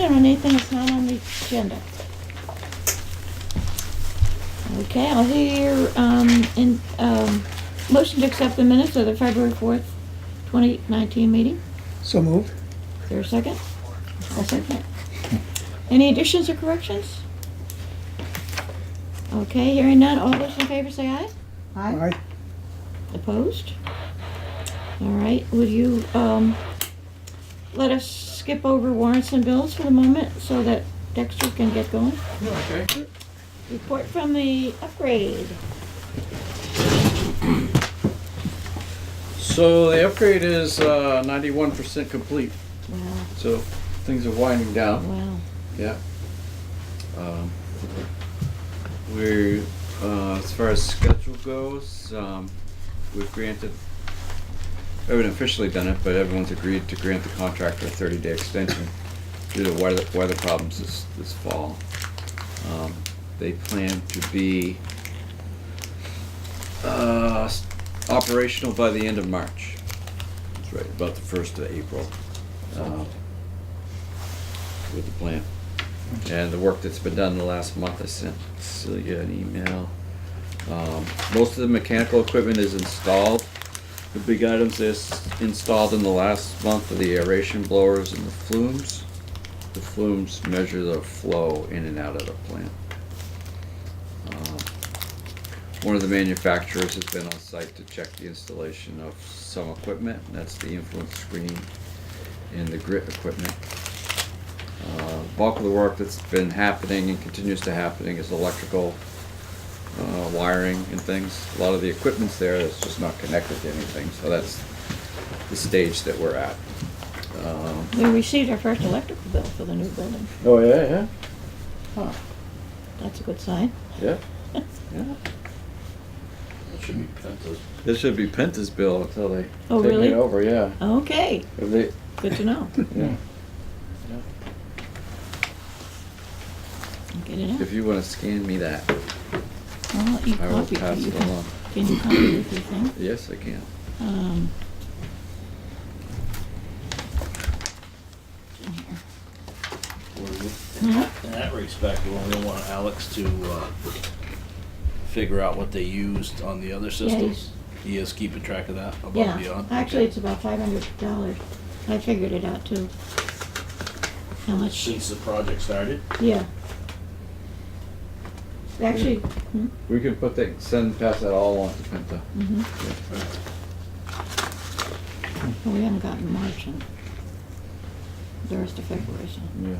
comment on anything that's not on the agenda? Okay, I'll hear, motion to accept the minutes of the February 4th, 2019 meeting. So moved. Is there a second? I'll second it. Any additions or corrections? Okay, hearing none, all those in favor say aye. Aye. Opposed? All right, would you, let us skip over warrants and bills for the moment so that Dexter can get going? Okay. Report from the upgrade. So the upgrade is 91% complete. Wow, So things are winding down. wow. Yeah. We, as far as schedule goes, we've granted, we haven't officially done it, but everyone's agreed to grant the contractor a 30-day extension due to weather problems this fall. They plan to be operational by the end of March. That's right, about the 1st of April, with the plant. And the work that's been done in the last month, I sent Celia an email. Most of the mechanical equipment is installed. The big items that's installed in the last month are the aeration blowers and the flumes. The flumes measure the flow in and out of the plant. One of the manufacturers has been on site to check the installation of some equipment, and that's the influence screen and the grit equipment. Bulk of the work that's been happening and continues to happening is electrical wiring and things. A lot of the equipment's there that's just not connected to anything, so that's the stage that we're at. We received our first electrical bill for the new building. Oh yeah, yeah. Huh. That's a good sign. Yeah. Yeah. It should be Penta's. This should be Penta's bill until they Oh, take really? it over. Yeah. Okay, If they, good to know. yeah. Get it out. If you want to scan me that, I'll let you I will copy. pass You it can- along. Can you copy with your thing? Yes, I can. It's in here. In that respect, we only want Alex to figure out what they used on the other systems. He is keeping track of that above and Yeah, beyond. actually, it's about $500. I figured it out too. How much? Since the project started. Yeah. Actually, We can put that, pass that all on to Penta. well, we haven't gotten March and the rest of February, so. Yeah.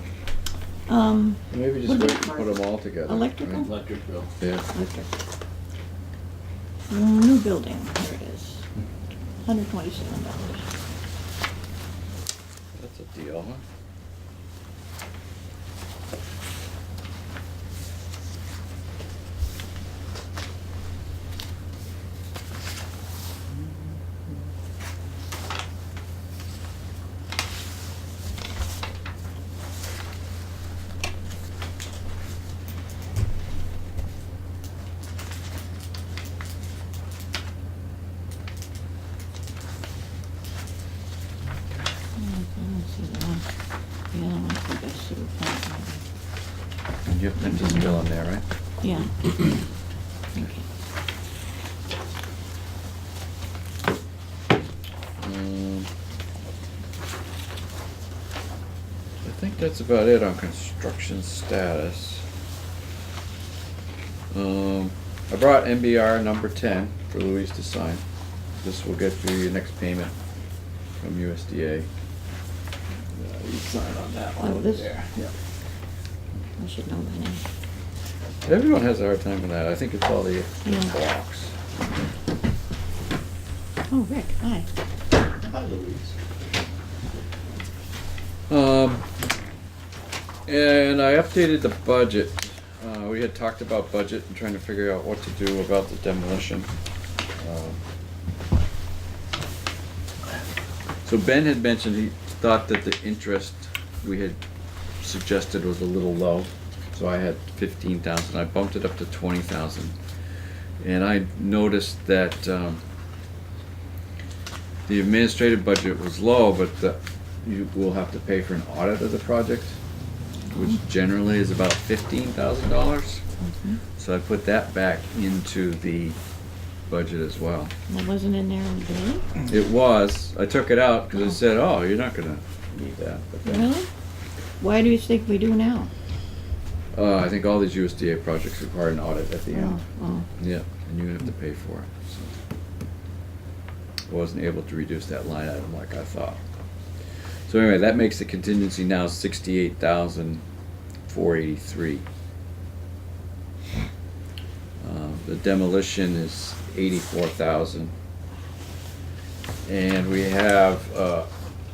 Maybe just What wait did and you put them all together. Electrical? right? Electric bill. Yeah. Electric. New building, here it is. $127. That's a deal, huh? Let's see the one. The other one's the best sewer plant. And you have Penta's bill in there, right? Yeah. Okay. I think that's about it on construction status. I brought MBR number 10 for Louise to sign. This will get you your next payment from USDA. You sign on that one. Oh, this? There. Yeah. I should know by now. Everyone has a hard time with that. I think it's all the Yeah. blocks. Oh, Rick, hi. Hi, Louise. And I updated the budget. We had talked about budget and trying to figure out what to do about the demolition. So Ben had mentioned he thought that the interest we had suggested was a little low. So I had 15,000. I bumped it up to 20,000. And I noticed that the administrative budget was low, but you will have to pay for an audit of the project. which generally is about $15,000. So I put that back into the budget as well. That wasn't in there in the beginning? It was, I took it out because I said, oh, you're not gonna need that. But then, Really? Why do you think we do now? I think all these USDA projects require an audit at the end. Oh, Yeah, and you have to pay for it, so. I wasn't able to reduce that line item like I thought. So anyway, that makes the contingency now 68,483. The demolition is 84,000. And we have a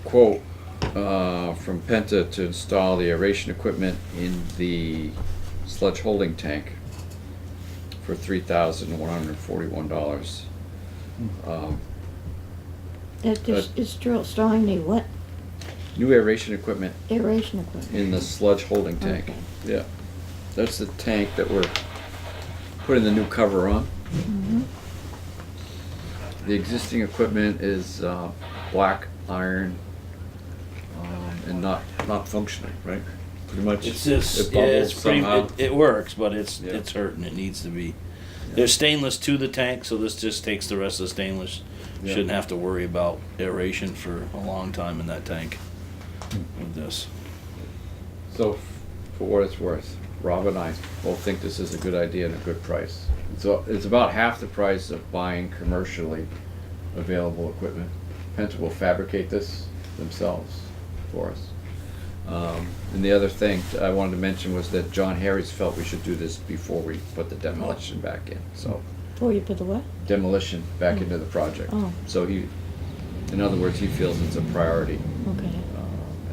quote from Penta to install the aeration equipment in the sludge holding tank for $3,141. that just is installing the what? New aeration equipment Aeration equipment. in the sludge holding tank. Okay. Yeah, that's the tank that we're putting the new cover on. Mhm. The existing equipment is black iron and not functioning, right? Pretty much. It's just, it yeah, bubbles it's pretty, somehow. it works, but it's Yeah. it's hurting. It needs to be. There's stainless to the tank, so this just takes the rest of the stainless. Yeah. Shouldn't have to worry about aeration for a long time in that tank with this. So, for what it's worth, Rob and I both think this is a good idea and a good price. So it's about half the price of buying commercially available equipment. Penta will fabricate this themselves for us. And the other thing I wanted to mention was that John Harris felt we should do this before we put the demolition back in. So Before you put the what? demolition back Oh. into the project. Oh. So he, in other words, he feels it's a priority Okay.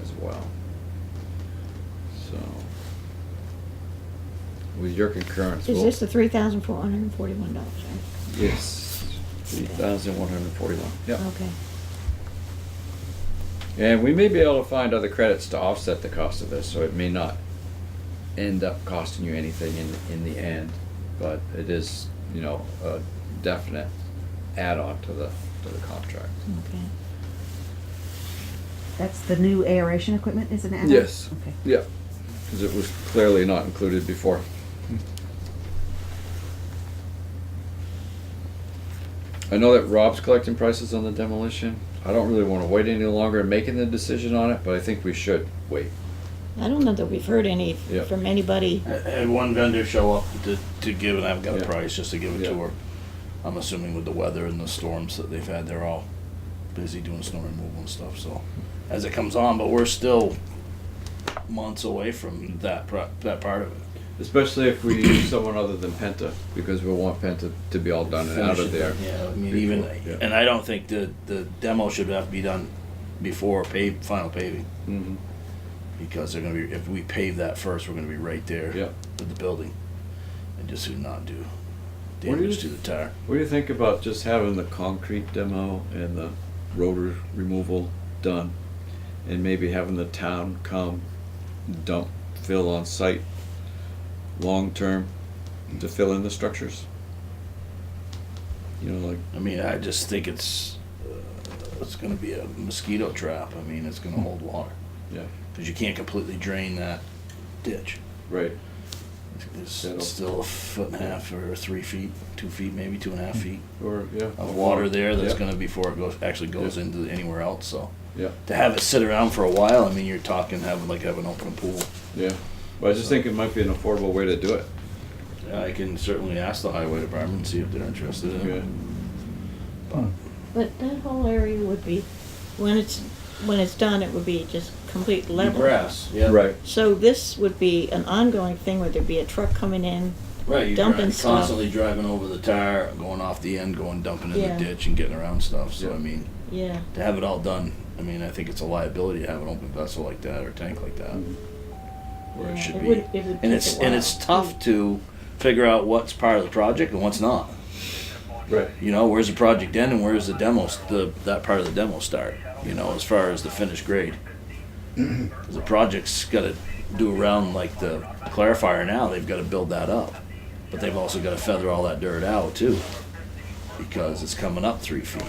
as well. So, with your concurrence, Is we'll- this the $3,441, right? Yes, 3,141. Yep. Okay. And we may be able to find other credits to offset the cost of this, so it may not end up costing you anything in the end, but it is, you know, a definite add-on to the contract. Okay. That's the new aeration equipment, is it? Yes. Okay. Yeah, because it was clearly not included before. I know that Rob's collecting prices on the demolition. I don't really want to wait any longer in making the decision on it, but I think we should wait. I don't know that we've heard any Yeah. from anybody. I had one vendor show up to give, and I've got a Yeah. price just to give it Yeah. to her. I'm assuming with the weather and the storms that they've had, they're all busy doing snow removal and stuff, so as it comes on, but we're still months away from that that part of it. Especially if we use someone other than Penta, because we want Penta to be all done and out of there. Yeah, I mean, before, even, yeah. and I don't think the demo should have to be done before final paving, Mhm. because they're gonna be, if we pave that first, we're gonna be right there Yeah. with the building, and just would not do What do you- damage to the tire. What do you think about just having the concrete demo and the rotor removal done, and maybe having the town come dump, fill on site, long-term, to fill in the structures? You know, like, I mean, I just think it's gonna be a mosquito trap. I mean, it's gonna hold water, yeah, because you can't completely drain that ditch. right, It's That'll- still a foot and a half or 3 feet, 2 feet, maybe 2.5 feet or, yeah. of water there that's Yeah. gonna, before it actually goes Yeah. into anywhere else, so. Yeah, To have it sit around for a while, I mean, you're talking having an open pool. yeah, well, I just think it might be an affordable way to do it. I can certainly ask the highway department and see if they're interested in Yeah. it. But But that whole area would be, when it's done, it would be just complete level. grass, yeah. Right, So this would be an ongoing thing where there'd be a truck coming in. Right, you're Dumping stuff. constantly driving over the tire, going off the end, going dumping in Yeah. the ditch and getting around stuff, so Yeah. I mean, Yeah. to have it all done, I mean, I think it's a liability to have an open vessel like that or tank like that, where it Yeah, should it be. would- it would And take it's, a and while. it's tough to figure out what's part of the project and what's not. right, You know, where's the project end and where's the demo, that part of the demo start, you know, as far as the finished grade. 'Cause the project's gotta do around like the clarifier now, they've gotta build that up. But they've also gotta feather all that dirt out too, because it's coming up 3 feet.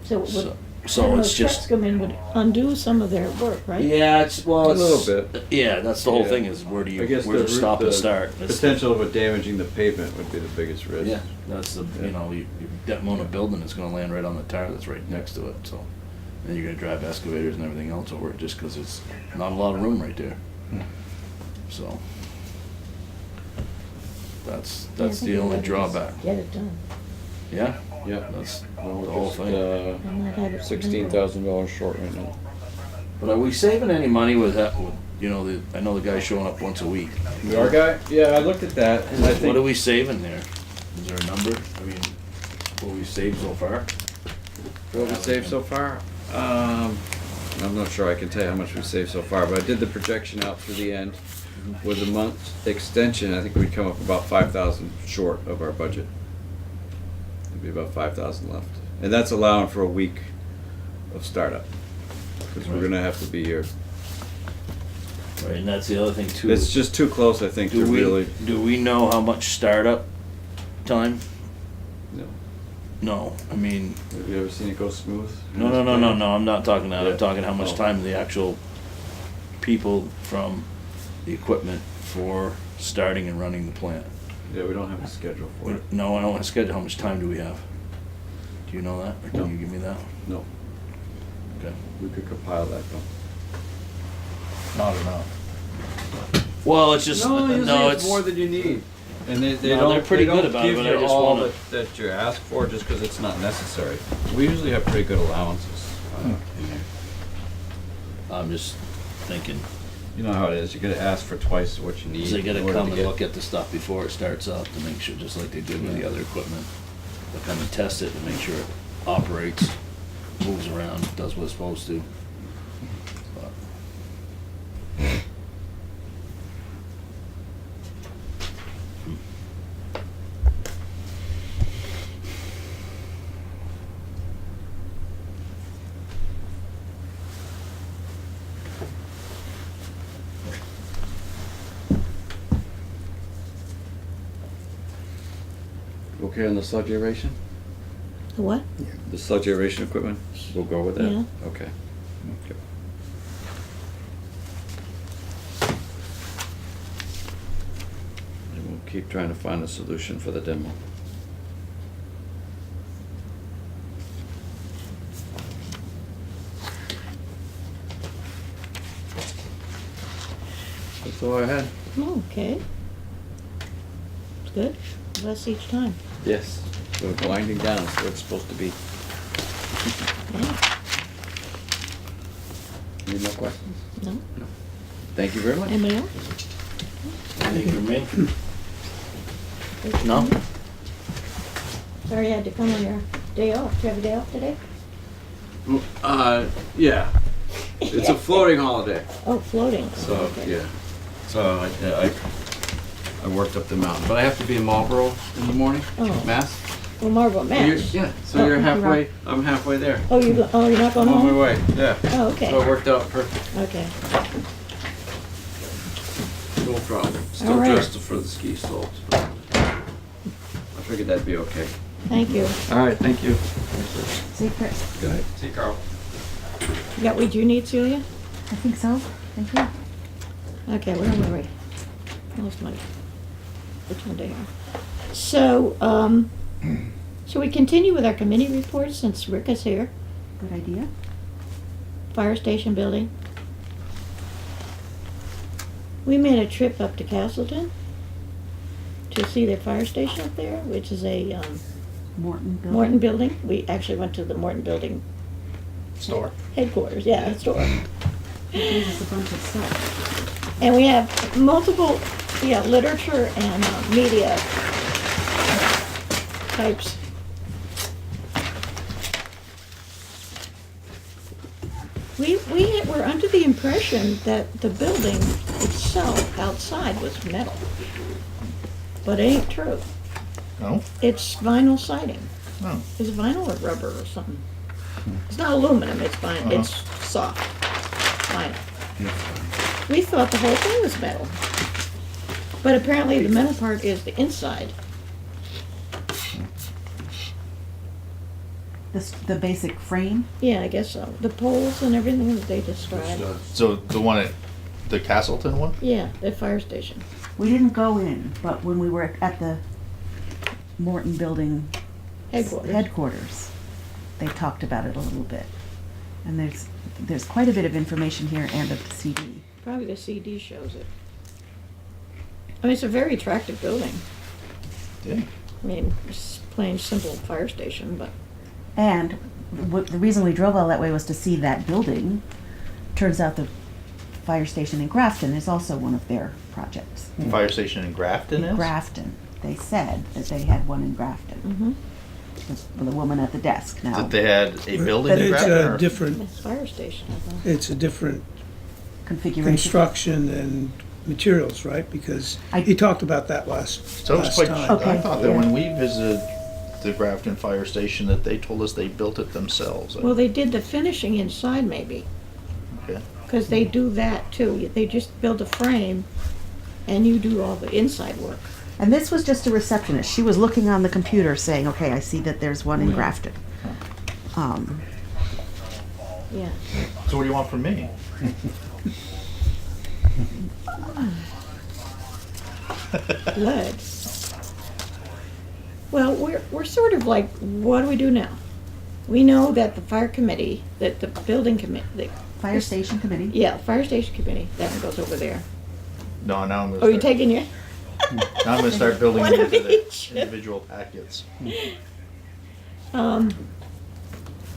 So would, So- So it's Trucks just, come in would undo some of their work, right? yeah, it's, well, A it's. little bit. Yeah, that's the whole Yeah. thing is where do I you, guess where to stop and start? That's the- Potential of it damaging the pavement would be the biggest risk. Yeah, that's the, you know, you demolition a building, it's gonna land right on the tire that's right next to it, so. And you're gonna drive excavators and everything else over it just 'cause it's not a lot of room right there. So. That's Yeah, I the think we only ought to just drawback. Get it done. Yeah, Yeah. that's the Well, we're whole just, thing. And not have it $16,000 short right now. But are we saving any money with that, with, you know, I know the guy's showing up once a week. Our guy? Yeah, I looked at that and I What are think, we saving there? Is there a number? I mean, what we've saved so far? what we saved so far? I'm not sure I can tell you how much we saved so far, but I did the projection out through the end. With a month's extension, I think we'd come up about 5,000 short of our budget. There'd be about 5,000 left. And that's allowing for a week of startup. Because we're Right. gonna have to be here. Right, and that's the other thing too. It's just too close, I think, to really, Do we know how much startup time? you know. No, I mean, Have you ever seen it go smooth? no, I'm not talking that, Yeah. I'm talking how much Oh. time the actual people from the equipment for starting and running the plant. Yeah, we don't have a schedule for it. No, I don't want to schedule, how much time do we have? Do you know that, or No. can you give me that? No, Okay. we could compile that though. Not enough. Well, it's just, no, it's, more than you need. And they No, don't, they're pretty they don't good about it, give but you I just all wanna- that you ask for just because it's not necessary. We usually have pretty good allowances in there. I'm just thinking, You know how it is, you gotta ask for twice what you need. they gotta in order come to and get- look at the stuff before it starts up to make sure, just like they did with the other equipment. They'll come and test it to make sure it operates, moves around, does what it's supposed to. But- Okay on the sludge aeration? The what? The sludge aeration equipment, we'll go with that? Yeah. Okay. Okay. And we'll keep trying to find a solution for the demo. That's all I had. Oh, okay. It's good. Less each time. Yes. We're winding down, so it's supposed to be. Yeah. Any more questions? No? Thank you very much. Anybody else? Anything from me? Good. No? Sorry you had to come on your day off. Do you have a day off today? Yeah. It's a floating holiday. Oh, floating. So, Okay. yeah. So I worked up the mountain, but I have to be in Marlboro in the morning, Oh. Mass. Well, Marble Mass. Yeah, so Oh, you're you're halfway, I'm halfway there. Oh, you're not going I'm on my home? way, yeah. Oh, okay. So it worked out perfect, Okay. no problem. Still All right. dressed for the ski slopes. But I figured that'd be okay. Thank you. All right, thank you. See, Chris? Good night. See you, Carl. You got what you need, Celia? I think so. Thank you. Okay, where am I? Lost my, which one day? So, shall we continue with our committee reports since Rick is here? Good idea. Fire station building. We made a trip up to Castleton to see their fire station up there, which is a Morton building. Morton building. We actually went to the Morton building Store. headquarters, yeah, the store. It gives us a bunch of stuff. And we have multiple, literature and media types. We were under the impression that the building itself outside was metal. But it ain't true. No? It's vinyl siding. No. Is it vinyl or rubber or something? It's not aluminum, it's vinyl, it's soft vinyl. We thought the whole thing was metal. But apparently the metal part is the inside. The basic frame? Yeah, I guess so. The poles and everything that they described. So the one at the Castleton one? Yeah, the fire station. We didn't go in, but when we were at the Morton Building Headquarters. they talked about it a little bit. And there's quite a bit of information here and a CD. Probably the CD shows it. I mean, it's a very attractive building. Yeah. I mean, it's plain simple fire station, but And the reason we drove all that way was to see that building. Turns out the fire station in Grafton is also one of their projects. Fire station in Grafton is? Grafton. They said that they had one in Grafton. The woman at the desk now. That they had a building in It's Grafton? a or- different, it's fire station, I thought. it's a different Configuration. construction and materials, right? Because he talked about that last So I was quite, time. Okay. I thought that when we visited the Grafton Fire Station that they told us they built it themselves. Well, they did the finishing inside maybe, Okay. because they do that too. They just build a frame and you do all the inside work. And this was just a receptionist. She was looking on the computer saying, okay, I see that there's one in Grafton. Yeah. So what do you want from me? Lead. Well, we're sort of like, what do we do now? We know that the fire committee, that the building committee, Fire Station Committee. yeah, fire station committee, that one goes over there. No, now I'm gonna Oh, you start, taking your? now I'm gonna start building One them of into each. the individual packets.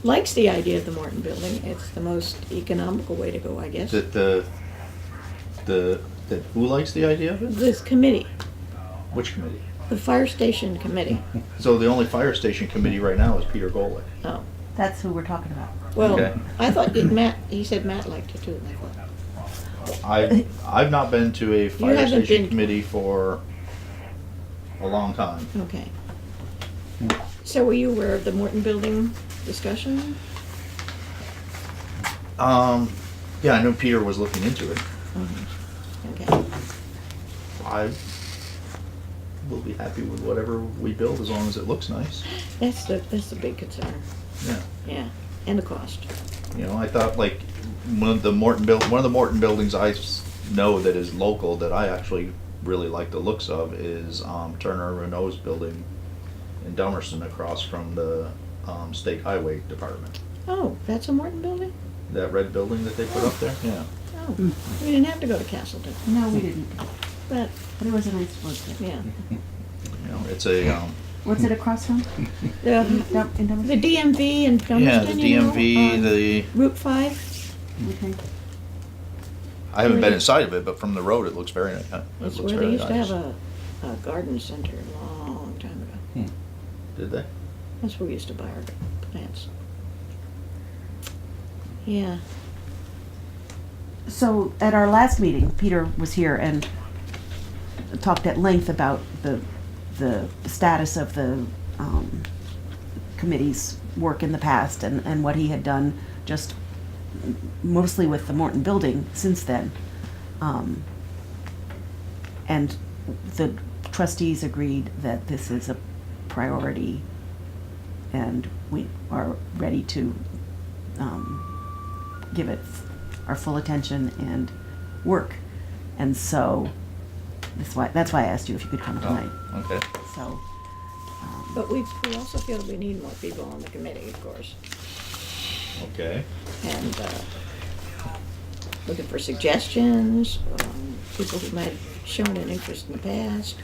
Likes the idea of the Morton building. It's the most economical way to go, I guess. The who likes the idea of it? This committee, Which committee? the fire station committee. So the only fire station committee right now is Peter Golick. Oh, That's who we're talking about. well, Okay. I thought he said Matt liked it too. I thought. I've not been to a fire haven't station been- committee for a long time. Okay. So were you aware of the Morton building discussion? Yeah, I know Peter was looking into it. Okay. I will be happy with whatever we build as long as it looks nice. That's the big concern. Yeah. Yeah, and the cost. You know, I thought like one of the Morton buildings I know that is local that I actually really like the looks of is Turner Renault's building in Dummerston across from the State Highway Department. Oh, that's a Morton building? That red building that they put up there? Yeah. Oh, we didn't have to go to Castleton, No, we didn't. but, But it was a nice work. yeah. You know, it's a What's it across from? The In Dummerston? the DMV in Dummerston, yeah, the you know, DMV, on the Route 5, Okay. I haven't been inside of it, but from the road it looks very nice. It that's looks where they very used to nice. have a garden center a long time ago. Did they? That's where we used to buy our plants. Yeah. So at our last meeting, Peter was here and talked at length about the status of the committee's work in the past and what he had done just mostly with the Morton building since then. And the trustees agreed that this is a priority and we are ready to give it our full attention and work. And so that's why I asked you if you could come tonight. Oh, okay. So, But we also feel that we need more people on the committee, of course. Okay. And looking for suggestions, people who might have shown an interest in the past,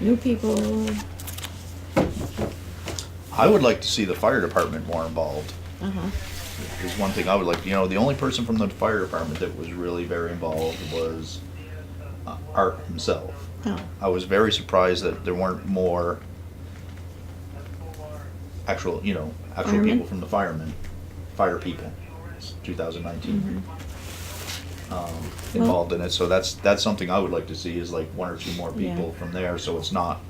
new people. I would like to see the fire department more involved. Uh-huh. Is one thing I would like. You know, the only person from the fire department that was really very involved was Art himself. Oh, I was very surprised that there weren't more actual Firemen? people from the fire people. It's 2019. Involved in it, so that's something I would like to see is like one or two more people Yeah. from there, so it's not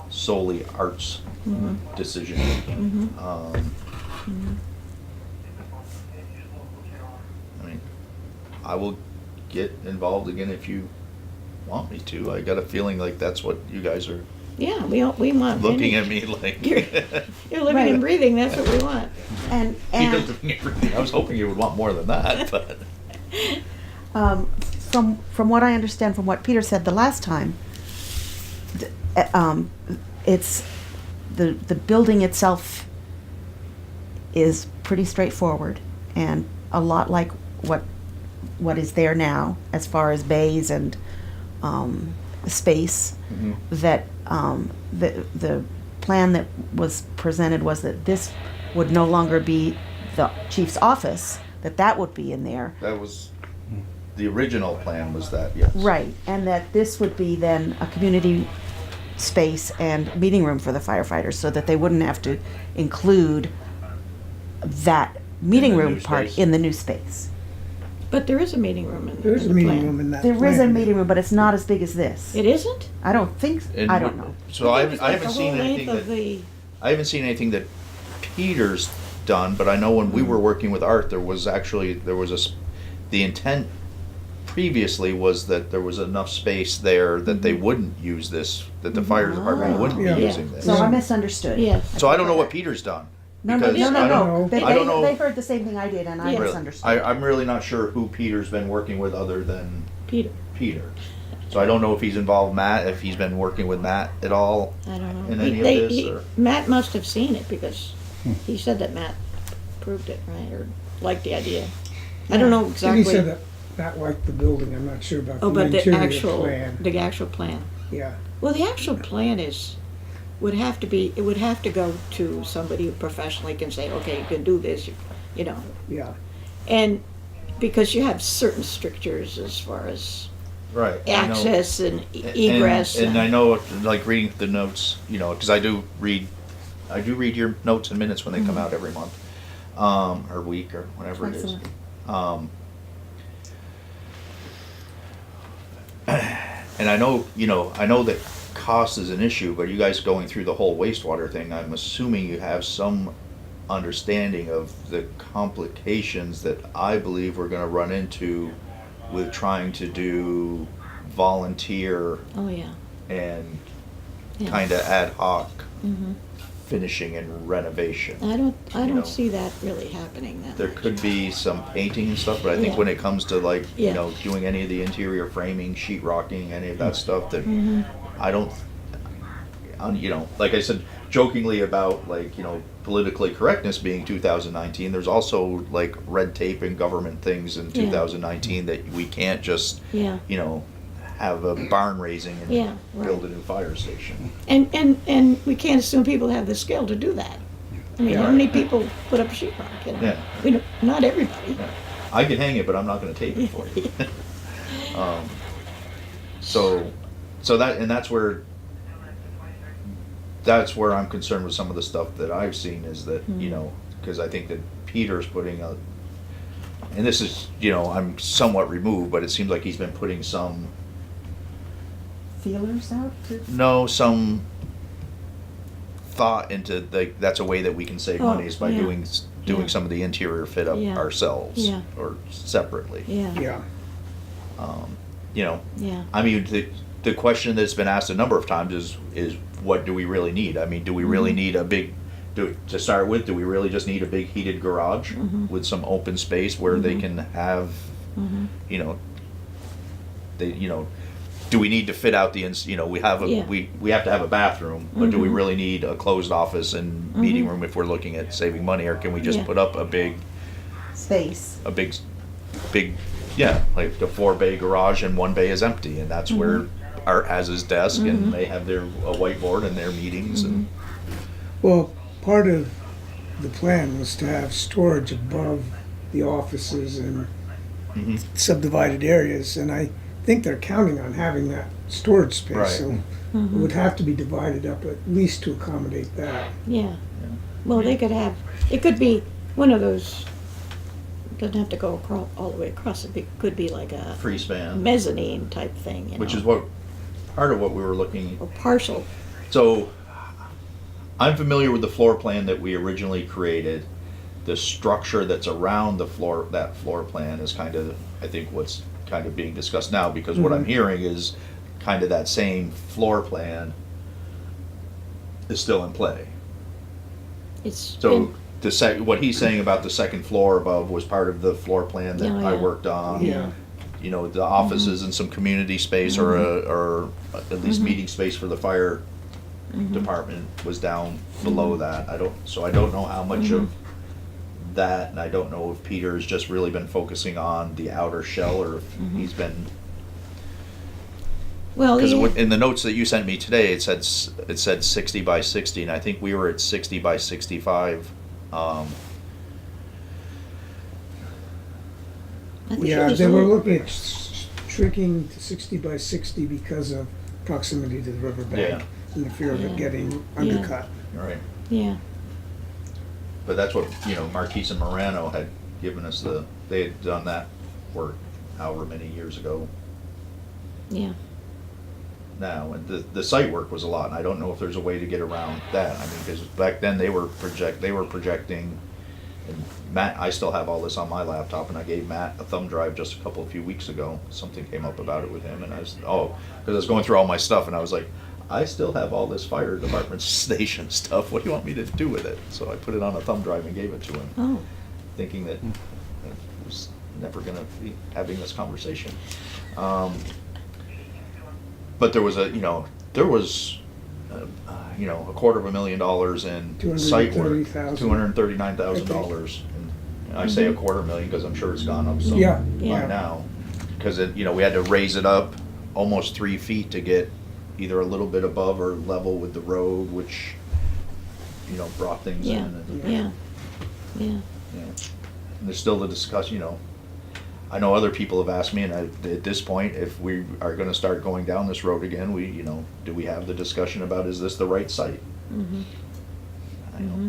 solely Art's decision making. I mean, I will get involved again if you want me to. I got a feeling like that's what you guys are Yeah, we want. Looking at me like. You're living Right. and breathing, that's what we want. And, I was hoping you would want more than that, but. from what I understand, from what Peter said the last time, it's, the building itself is pretty straightforward and a lot like what is there now as far as bays and space. Mhm. That the plan that was presented was that this would no longer be the chief's office, that would be in there. That was, the original plan was that, yes. Right, and that this would be then a community space and meeting room for the firefighters, so that they wouldn't have to include that meeting In the room new part space. in the new space. But there is a meeting room in There's in a the meeting plan. room in that There is a plan. meeting room, but it's not as big as this. It isn't? I don't think, And I don't know. So I It was haven't, I like haven't the seen whole anything length of that, the- I haven't seen anything that Peter's done, but I know when we were working with Art, there was the intent previously was that there was enough space there that they wouldn't use this, that the fire department Oh. wouldn't be Yeah. using this. So Yeah. I misunderstood. Yes. So I don't know what Peter's done. No, no, because no, I no, don't- no. They, I don't know. they heard the same thing I did, and I Yeah. Really. misunderstood. I'm really not sure who Peter's been working with other than Peter, Peter. So I don't know if he's involved Matt, if he's been working with Matt at all. I don't know. In any of this, or- Matt must have seen it because he said that Matt approved it, right, or liked the idea. I don't know And exactly. he said that Matt liked the building, I'm not sure about Oh, the but the interior actual, plan. the actual plan. Yeah, Well, the actual plan would have to go to somebody who professionally can say, okay, you can do this, you know. yeah. And because you have certain strictures as far as Right. I know. access and egress. And I know, like reading the notes, because I do read your notes and minutes when they come out every month, or week, or whatever it is. Excellent. And I know that cost is an issue, but you guys going through the whole wastewater thing, I'm assuming you have some understanding of the complications that I believe we're gonna run into with trying to do volunteer Oh, yeah. and Yeah. kinda ad hoc Mhm. finishing and renovation. I you know. don't see that really happening that There much. could be some painting and stuff, but I think Yeah. when it comes to like, Yeah. doing any of the interior framing, sheet rocking, any of that stuff, that Mhm. I don't, like I said jokingly about like, politically correctness being 2019, there's also like red tape and government things in Yeah. 2019 that we can't just, Yeah. have a barn raising and Yeah, right. build a new fire station. And we can't assume people have the skill to do that. I mean, Yeah. how many people put up sheetrock, you know? Yeah. We don't, not everybody. Yeah. I can hang it, but I'm not gonna tape it for you. So that's where I'm concerned with some of the stuff that I've seen is that, because I think that Peter's putting a, and this is, I'm somewhat removed, but it seems like he's been putting some Feelers out to. no, some thought into that's a way that we can save Oh, money is by yeah. doing Yeah. some of the interior fit up Yeah. ourselves Yeah. or separately. Yeah, Yeah, yeah. I mean, the question that's been asked a number of times is what do we really need? I mean, do we really need a big, to start with, do we really just need a big heated garage with some open space where they can have, do we need to fit out we have Yeah. we have to have a bathroom, but do we really need a closed office and meeting room if we're looking at saving money, or can we just Yeah. put up a big, Space. like the 4-bay garage and 1 bay is empty, and that's where Art has his desk and they have a whiteboard and their meetings and well, part of the plan was to have storage above the offices and subdivided areas, and I think they're counting on having that storage space, Right. so it would have to be divided up at least to accommodate that. Yeah. Well, it could be one of those, doesn't have to go all the way across, could be like a free span, mezzanine type thing, which is part of what we were looking. or partial. So I'm familiar with the floor plan that we originally created. The structure that's around that floor plan is kind of, I think, what's kind of being discussed now, because what I'm hearing is kind of that same floor plan is still in play. It's So what he's saying about the second floor above was part of the floor plan that Oh, I yeah. worked on. Yeah. You know, the offices and some community space or at least meeting space for the fire department was down below that. I don't know how much of that, and I don't know if Peter has just really been focusing on the outer shell or if he's been, well, because yeah. in the notes that you sent me today, it said 60 by 60, and I think we were at 60 by 65. I think it Yeah, was they a were little- looking at shrinking to 60 by 60 because of proximity to the riverbank Yeah. and the fear of Yeah. it getting Yeah. undercut. Right. Yeah, But that's what, Marquise and Morano had given us they had done that work however many years ago yeah. now. And the site work was a lot, and I don't know if there's a way to get around that. I mean, because back then they were projecting, and Matt, I still have all this on my laptop, and I gave Matt a thumb drive just a few weeks ago. Something came up about it with him, and because I was going through all my stuff, and I was like, I still have all this fire department station stuff. What do you want me to do with it? So I put it on a thumb drive and gave it to him, Oh, thinking that I was never going to be having this conversation. But there was a $250,000 in site work, $230,000. $239,000. And I say a $250,000 because I'm sure it's gone up some Yeah, by yeah. now. Because we had to raise it up almost 3 feet to get either a little bit above or level with the road, which brought things in. yeah, And, yeah, yeah. and there's still the discussion. I know other people have asked me, and at this point, if we are going to start going down this road again, do we have the discussion about, is this the right site?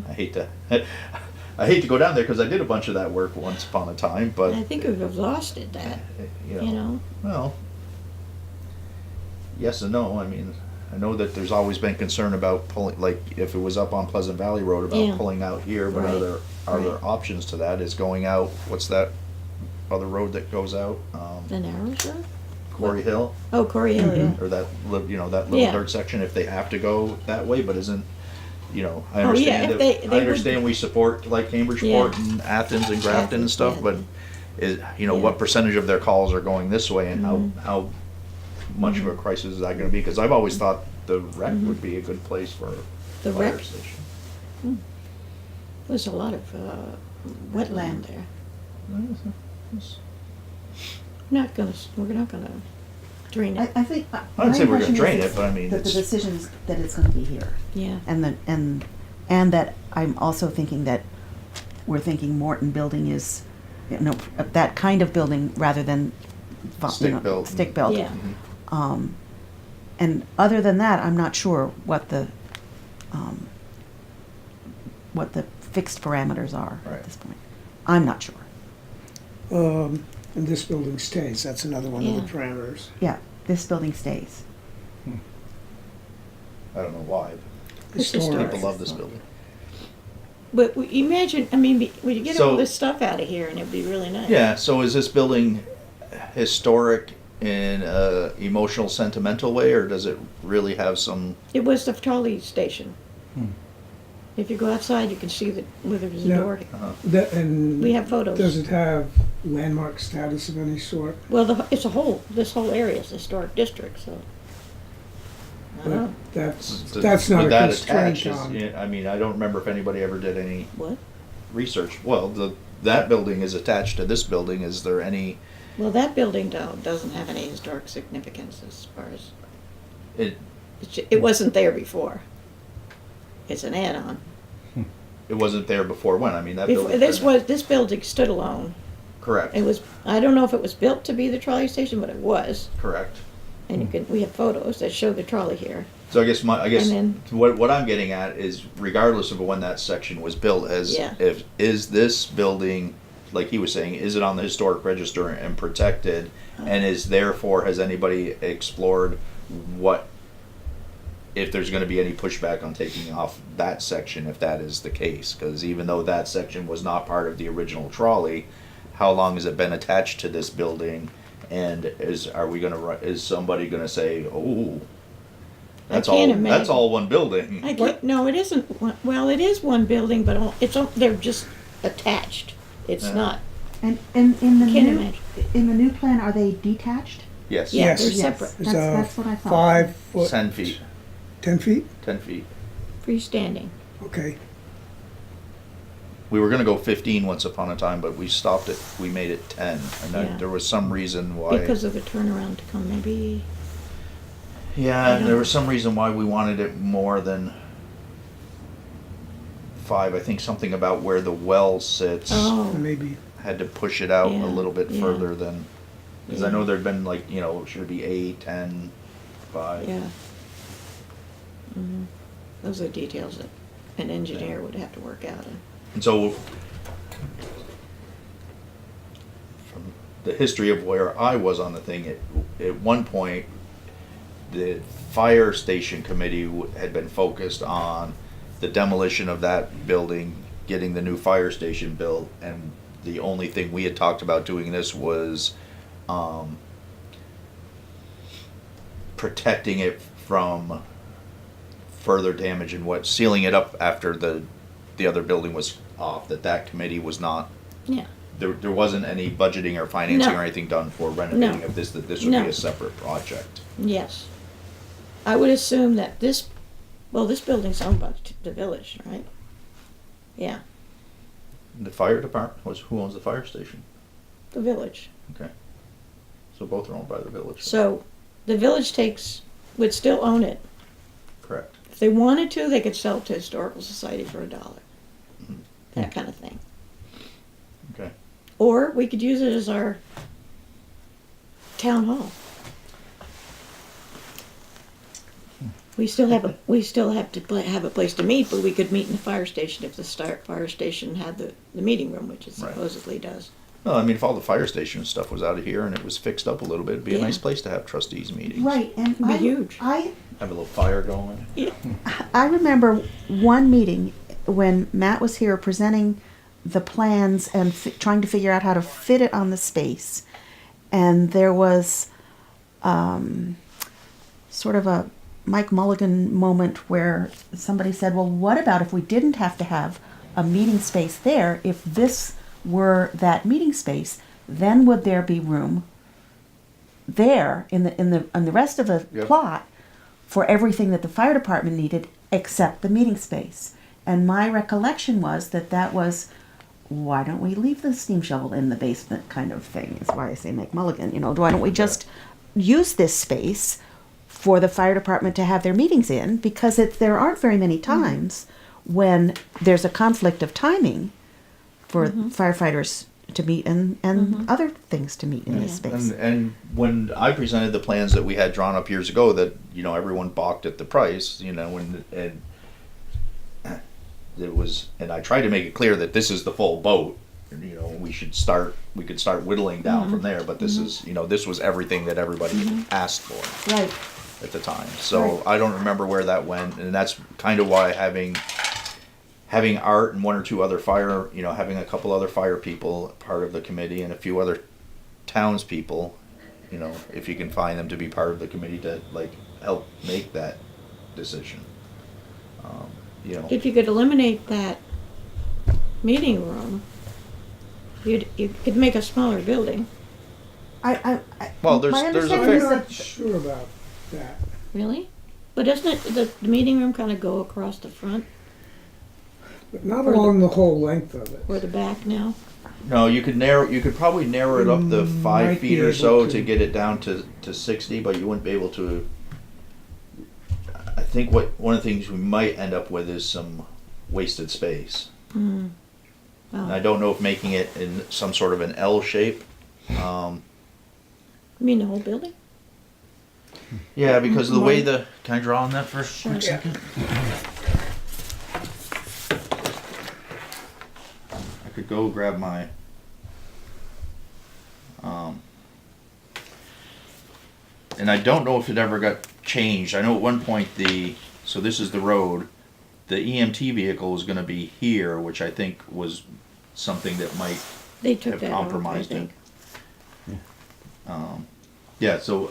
I hate to, I hate to go down there because I did a bunch of that work once upon a time, but I think we've exhausted that, well, yes and no. I mean, I know that there's always been concern about pulling, like if it was up on Pleasant Valley Road about Yeah. pulling out here, but Right. are there Right. options to that? Is going out? What's that other road that goes out? the Narrows Road? Quarry Hill, Oh, Corey Hill, yeah. or that that little Yeah. dirt section. If they have to go that way, but isn't I Oh, yeah, understand if that, they I would- understand we support like Cambridgeport and Athens and Grafton and stuff, Yeah. but is Yeah. what percentage of their calls are going this way, and Mm-hmm. how much of a crisis is that going to be? Because I've always thought the rec would be a good place for The a fire rec? station. There's a lot of wetland there. We're not gonna drain it. I think. I wouldn't say my we're gonna impression drain is it, but I mean, that the it's- decision's that it's gonna be here. Yeah, And that I'm also thinking that we're thinking Morton building is, that kind of building rather than Stick-built. stick-built. yeah. And other than that, I'm not sure what the fixed parameters are Right. at this point. I'm not sure. And this building stays, that's another one of the Yeah. parameters. Yeah, this building stays. I don't know why. It's Historic. historic. People love this building. But imagine, I mean, we could get all So- this stuff out of here and it'd be really nice. Yeah. So is this building historic in a emotional, sentimental way, or does it really have some? It was the trolley station. If you go outside, you can see where there's a Yeah. door. And We have photos. does it have landmark status of any sort? Well, this whole area is a historic district, so. I don't know. That's not Would a that constraint attach? on. I mean, I don't remember if anybody ever did any What? research. Well, that building is attached to this building. Is there any? Well, that building doesn't have any historic significance as far as, It it wasn't there before. It's an add-on. it wasn't there before when? I mean, that Before, building. this building stood alone. Correct. It was, I don't know if it was built to be the trolley station, but it was. Correct. And we have photos that show the trolley here. So I guess And what I'm getting at is, regardless of when that section was built, Yeah. is this building, like he was saying, is it on the historic register and protected, and has anybody explored what, if there's going to be any pushback on taking off that section if that is the case? Because even though that section was not part of the original trolley, how long has it been attached to this building? And is somebody going to say, oh, That's can't all, imagine. that's all one building. I can't, no, it isn't, well, it is one building, but they're just attached. It's Yeah. not, And in the Can't new, imagine. in the new plan, are they detached? Yes. yeah, Yes. they're Yes. separate, It's That's what I thought. 5 foot, 10 feet, 10 feet? 10 feet. freestanding. Okay. We were gonna go 15 once upon a time, but we stopped it, we made it 10. And Yeah. then there was some reason why. Because of the turnaround to come, maybe, Yeah, and there Yeah. was some reason why we wanted it more than 5. I think something about where the well sits. oh, Maybe. Had to push it out Yeah, a little bit yeah. further than, because I Yeah. know there'd been like, should it be 8, 10, 5? yeah. Mhm. Those are details that an engineer would have to work out. And so, from the history of where I was on the thing, at one point, the fire station committee had been focused on the demolition of that building, getting the new fire station built, and the only thing we had talked about doing this was protecting it from further damage and sealing it up after the other building was off. That committee was not, Yeah, there wasn't any budgeting or financing No. or anything done for renovating No. of this, that this would No. be a separate project. yes. I would assume that this building's owned by the village, right? Yeah, The fire department who owns the fire station? the village. Okay. So both are owned by the village. So the village would still own it. Correct. If they wanted to, they could sell it to Historical Society for $1. Mhm. That kind of thing. Okay. Or we could use it as our town hall. We still have to have a place to meet, but we could meet in the fire station if the fire station had the meeting room, which it Right. supposedly does. No, I mean, if all the fire station stuff was out of here and it was fixed up a little bit, it'd be a Yeah. nice place to have trustees meetings. Right, and It'd be huge. I Have a little fire going. Yeah. I remember one meeting when Matt was here presenting the plans and trying to figure out how to fit it on the space. And there was sort of a Mike Mulligan moment where somebody said, well, what about if we didn't have to have a meeting space there? If this were that meeting space, then would there be room there in the rest of the Yep. plot for everything that the fire department needed except the meeting space? And my recollection was that was, why don't we leave the steam shovel in the basement kind of thing, is why I say Mike Mulligan, why don't we just use this space for the fire department to have their meetings in, because there aren't very many times when there's a conflict of timing for firefighters to meet and other things to meet in this space. And when I presented the plans that we had drawn up years ago, that everyone balked at the price, and it was, and I tried to make it clear that this is the full boat. We could start whittling down from there, but this is, this was everything that everybody asked for Right. at the time. So Right. I don't remember where that went, and that's kind of why having Art and one or two other having a couple other fire people part of the committee and a few other townspeople, if you can find them to be part of the committee to help make that decision. If you could eliminate that meeting room, you could make a smaller building. Well, there's my a understanding I'm is not that sure about that. Really? But doesn't it, the meeting room kind of go across the front But not For the- along the whole length of it. or the back now? No, you could probably narrow it up the 5 Might be feet or able so to. to get it down to 60, but you wouldn't be able to. I think one of the things we might end up with is some wasted space. Mm. And I Oh, don't know if making it in some sort of an L shape. you mean the whole building? Yeah, because of the way can I draw on that for a Sure. quick second? I could go grab my, and I don't know if it ever got changed. I know at one point so this is the road, the EMT vehicle was gonna be here, which I think was something that might They took have that off, I compromised it. think. Yeah, so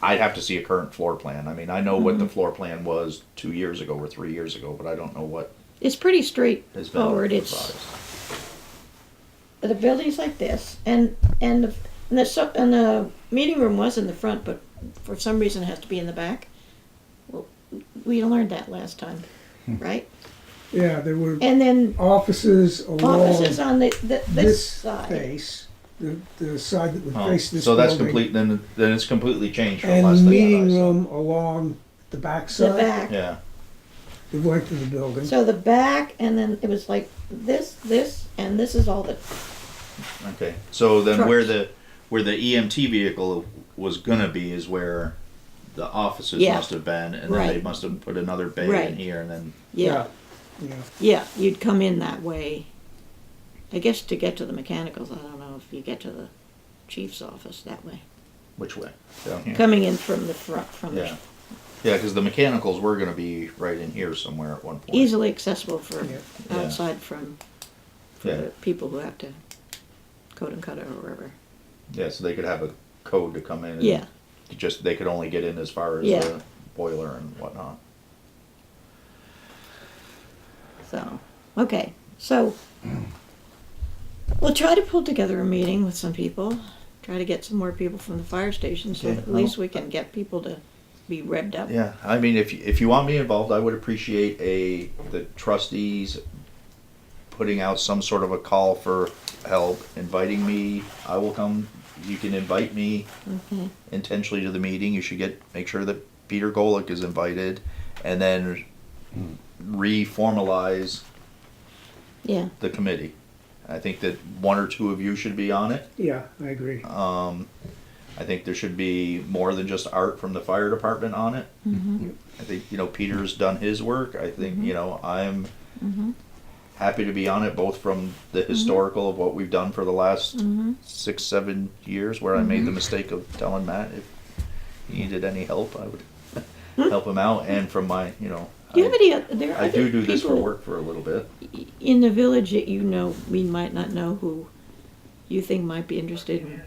I'd have to see a current floor plan. I mean, I know what the floor plan was 2 years ago or 3 years ago, but I don't know what It's pretty has been straightforward. It's, revised. the building's like this, and the meeting room was in the front, but for some reason it has to be in the back. Well, we learned that last time, right? Yeah, there were And then offices along offices on this this side. face, the side that would Oh, face this so that's building. complete. Then it's completely changed from last And thing meeting that I saw. room along the back The side. back. Yeah. That went to the building. So the back, and then it was like this, and this is all the, Okay. So then Trucks. where the EMT vehicle was gonna be is where the offices Yeah. must have been, and then they Right. must have put another bay Right. in here, and then yeah, Yeah. yeah, you'd come in that way. I guess to get to the mechanicals, I don't know if you get to the chief's office that way. which way? Down here. Coming in from the front, from Yeah. the, Yeah, because the mechanicals were gonna be right in here somewhere at one point. easily accessible for Yeah. Yeah. outside from, for Yeah. the people who have to coat and cut it or wherever. Yeah, so they could have a code to come in. And Yeah. Just they could only get in as far as Yeah. the boiler and whatnot. So, okay, so we'll try to pull together a meeting with some people, try to get some more people from the fire station, so Okay, that at least well- we can get people to be revved up. Yeah, I mean, if you want me involved, I would appreciate the trustees putting out some sort of a call for help, inviting me. I will come. You can invite me Okay. intentionally to the meeting. You should make sure that Peter Golick is invited, and then reformalize Yeah, the committee. I think that one or two of you should be on it. Yeah, I agree. I think there should be more than just Art from the fire department on it. mm-hmm, I think, Peter's done his work. I think, I'm mm-hmm, happy to be on it, both from the historical of what we've done for the last mm-hmm. 6-7 years, where I made the mistake of telling Matt if he needed any help, I would help him out, and from my, Do you have any, there are I other do this for people work for a little bit. in the village that you know, we might not know, who you think might be interested in,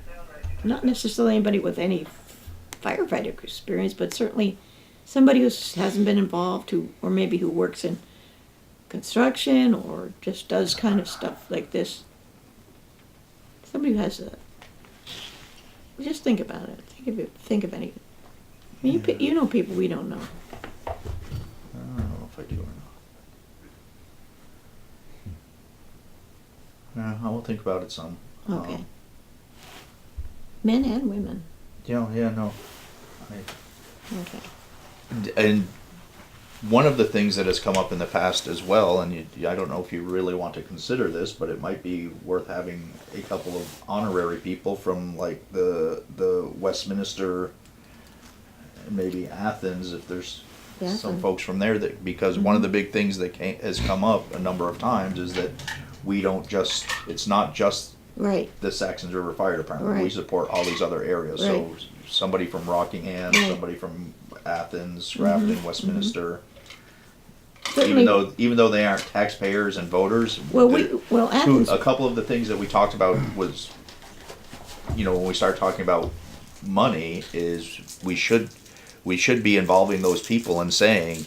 not necessarily anybody with any firefighter experience, but certainly somebody who hasn't been involved, or maybe who works in construction or just does kind of stuff like this. Somebody who has just think about it. Think of any. I mean, you know people we don't know. I don't know if I do or not. I will think about it some. Okay. Men and women. No. Okay. And one of the things that has come up in the past as well, and I don't know if you really want to consider this, but it might be worth having a couple of honorary people from like the Westminster, and maybe Athens, if there's Yeah, some so- folks from there, that because one of the big things that has come up a number of times is that we don't just, it's not just Right. the Saxons River Fire Department. We Right. support all these other areas. So Right. somebody from Rockingham, Right. somebody from Athens, Grafton, Westminster. Certainly. Even though they aren't taxpayers and voters, Well, the- Athens. a couple of the things that we talked about was, when we start talking about money, is we should be involving those people and saying,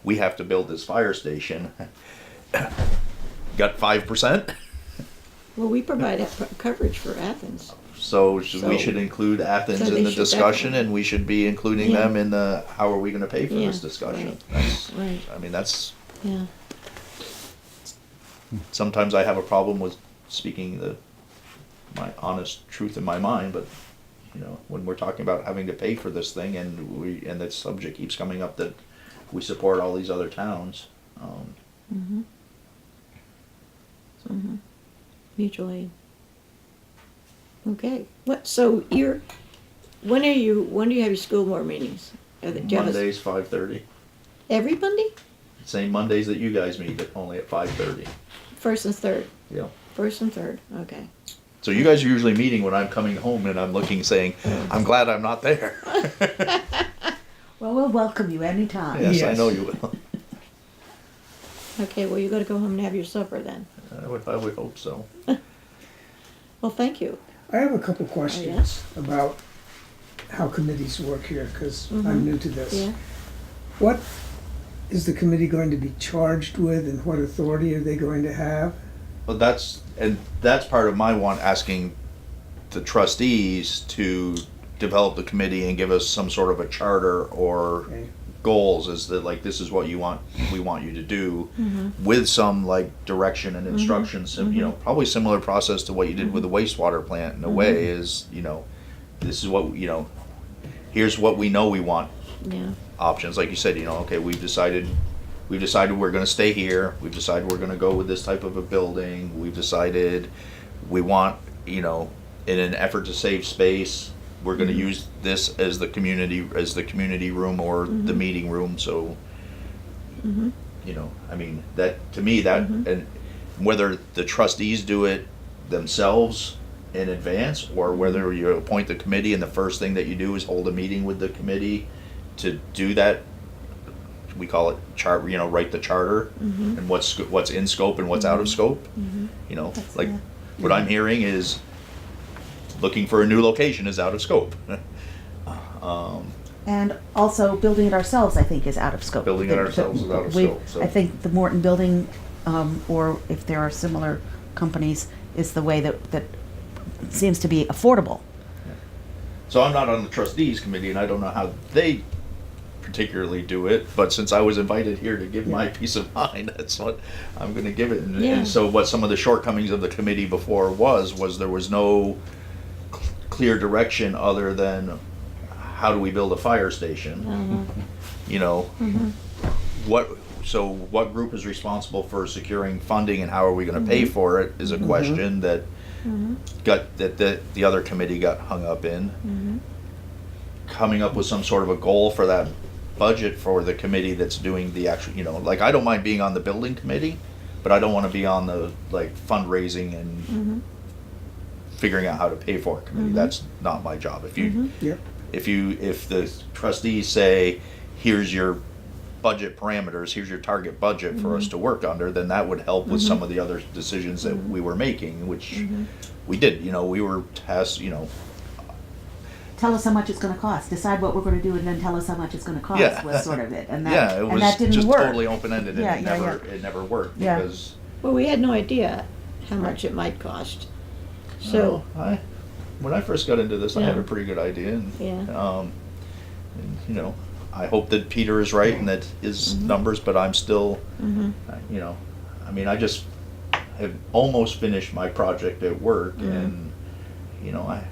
we have to build this fire station. Got 5%? Well, we provide coverage for Athens. So we So- should include Athens so in they the should discussion, definitely- and we should be including Yeah. them in the, how are we gonna pay for Yeah, this discussion? right. That's, Right. I mean, that's, Yeah. sometimes I have a problem with speaking my honest truth in my mind, but, when we're talking about having to pay for this thing, and that subject keeps coming up, that we support all these other towns, Mm-hmm. Mm-hmm. Mutual aid. Okay. So when do you have your school board meetings? Do you have Mondays, 5:30. every Monday? Same Mondays that you guys meet, but only at 5:30. First and third. Yeah. First and third. Okay. So you guys are usually meeting when I'm coming home and I'm looking, saying, I'm glad I'm not there. Well, we'll welcome you anytime. Yes, I Yes. know you will. Okay. Well, you got to go home and have your supper then. I would hope so. Well, thank you. I have a couple questions about how committees work here, because Mhm. I'm new to this. Yeah. What is the committee going to be charged with, and what authority are they going to have? Well, that's part of my one, asking the trustees to develop the committee and give us some sort of a charter or Okay. goals, is that like, this is what we want you to do, with some like direction and instructions, and, you know, probably similar process to what you did with the wastewater plant in a way, is, you know, this is what, you know, here's what we know we want Yeah. options. Like you said, you know, okay, we've decided we're gonna stay here, we've decided we're gonna go with this type of a building, we've decided we want, you know, in an effort to save space, we're gonna use this as the community room or the meeting room, so, you know, I mean, that, to me, that, and whether the trustees do it themselves in advance, or whether you appoint the committee and the first thing that you do is hold a meeting with the committee to do that, we call it chart, you know, write the charter, and what's in scope and what's out of scope. You know, That's, like, yeah. what I'm hearing is looking for a new location is out of scope. And also building it ourselves, I think, is out of scope. Building it ourselves is out of We- scope, so. I think the Morton building, or if there are similar companies, is the way that seems to be affordable. So I'm not on the trustees committee, and I don't know how they particularly do it, but since I was invited here to give my peace of mind, that's what I'm gonna give it. Yeah. And so what some of the shortcomings of the committee before was there was no clear direction other than, how do we build a fire station? You know, what group is responsible for securing funding, and how are we gonna pay for it, is a question that the other committee got hung up in. Coming up with some sort of a goal for that budget for the committee that's doing the actual, you know, like, I don't mind being on the building committee, but I don't wanna be on the, like, fundraising and figuring out how to pay for it committee. That's not my job. Yep. If the trustees say, here's your budget parameters, here's your target budget for us to work under, then that would help with some of the other decisions that we were making, which we did, you know, we were tasked, you know. Tell us how much it's gonna cost, decide what we're gonna do, and then tell us how much it's gonna cost, Yeah. was sort of it, and that, Yeah, it and that was didn't just work. totally open-ended, and Yeah, it never worked, Yeah. because. Well, we had no idea how much it might cost. So, When I first got into this, I had Yeah. a pretty good idea, and, Yeah. and, you know, I hope that Peter is right and that his numbers, but I'm still, you know, I mean, I just have almost finished my project at work, and, you know, I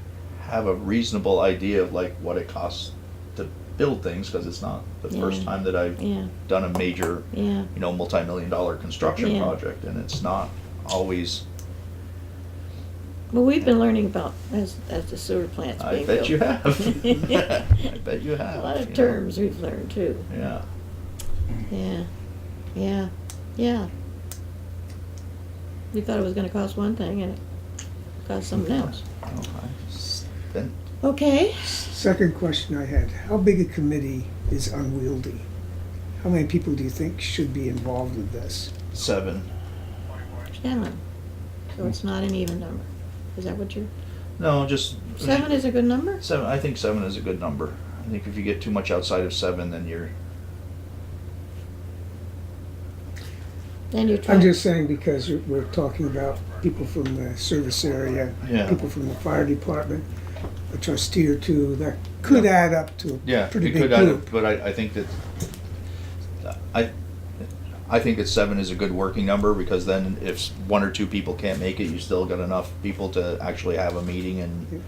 have a reasonable idea of like what it costs to build things, because it's not the first time that I've yeah, done a major, yeah. you know, multi-million-dollar construction Yeah. project, and it's not always. Well, we've been learning about as the sewer plant's I being bet built. you have. I bet you have. A lot you of know. terms we've learned too. Yeah. Yeah, yeah, yeah. We thought it was gonna cost one thing and it cost something else. Well, I spent Okay, Second question I had, how big a committee is unwieldy? How many people do you think should be involved with this? 7. 7. So it's not an even number. Is that what you're, No, just 7 is a good number? 7. I think 7 is a good number. I think if you get too much outside of 7, then you're. Then you're I'm trying. just saying because we're talking about people from the service area, Yeah. people from the fire department, a trustee or two, that could add up to a Yeah, pretty it big could add group. up, but I think that I think that 7 is a good working number, because then if 1 or 2 people can't make it, you still got enough people to actually have a meeting and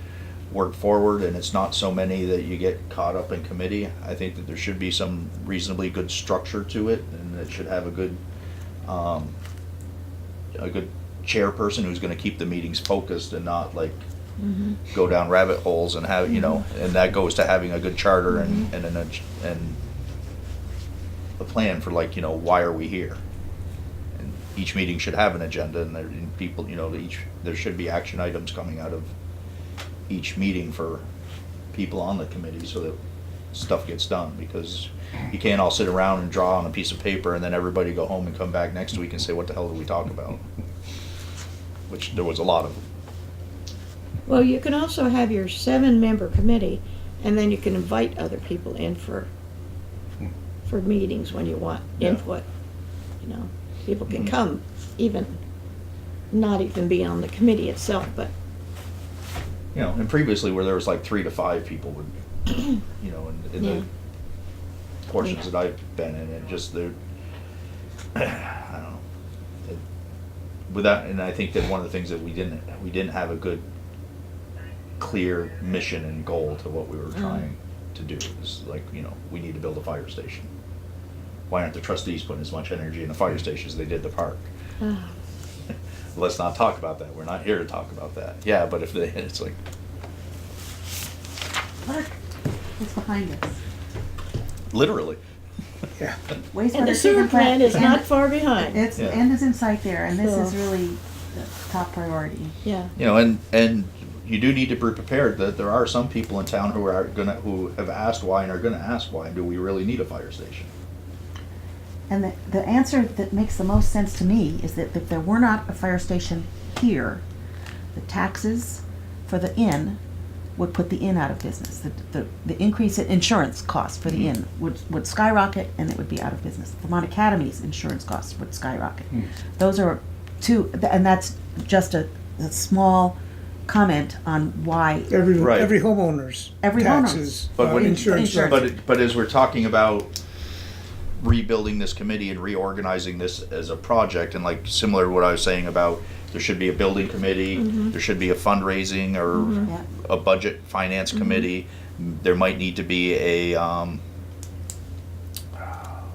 work forward, and it's not so many that you get caught up in committee. I think that there should be some reasonably good structure to it, and it should have a good chairperson who's gonna keep the meetings focused and not like go down rabbit holes and have, you know, and that goes to having a good charter and a plan for, like, you know, why are we here? And each meeting should have an agenda, and people, you know, there should be action items coming out of each meeting for people on the committee, so that stuff gets done, because you can't all sit around and draw on a piece of paper and then everybody go home and come back next week and say, what the hell did we talk about? Which there was a lot of. Well, you can also have your 7-member committee And then you can invite other people in for meetings when you want Yeah. input. You know, people can come, even not even be on the committee itself, but You know, and previously where there was like 3 to 5 people would, you know, in Yeah. the portions that I've been in, and just the, I don't know. With that, and I think that one of the things that we didn't have a good, clear mission and goal to what we were trying to do. Is like, you know, we need to build a fire station. Why aren't the trustees putting as much energy in the fire station as they did the park? Let's not talk about that. We're not here to talk about that. Yeah, but if they, it's like, Look, it's behind us. literally. Yeah. Wastewater and the treatment sewer plant is and not far behind. It's, Yeah. the end is in sight there, and this is So- really the top priority. Yeah. You know, and you do need to be prepared that there are some people in town who have asked why and are gonna ask why. Do we really need a fire station? And the answer that makes the most sense to me is that if there were not a fire station here, the taxes for the inn would put the inn out of business. The increase in insurance costs for the inn would skyrocket, and it would be out of business. Vermont Academy's insurance costs would skyrocket. Those are two, and that's just a small comment on why Right. Every homeowner's Every taxes, But when insurance. Insurance. but as we're talking about rebuilding this committee and reorganizing this as a project, and like similar to what I was saying about there should be a building committee, there should be a fundraising or Yeah. a budget finance committee. There might need to be a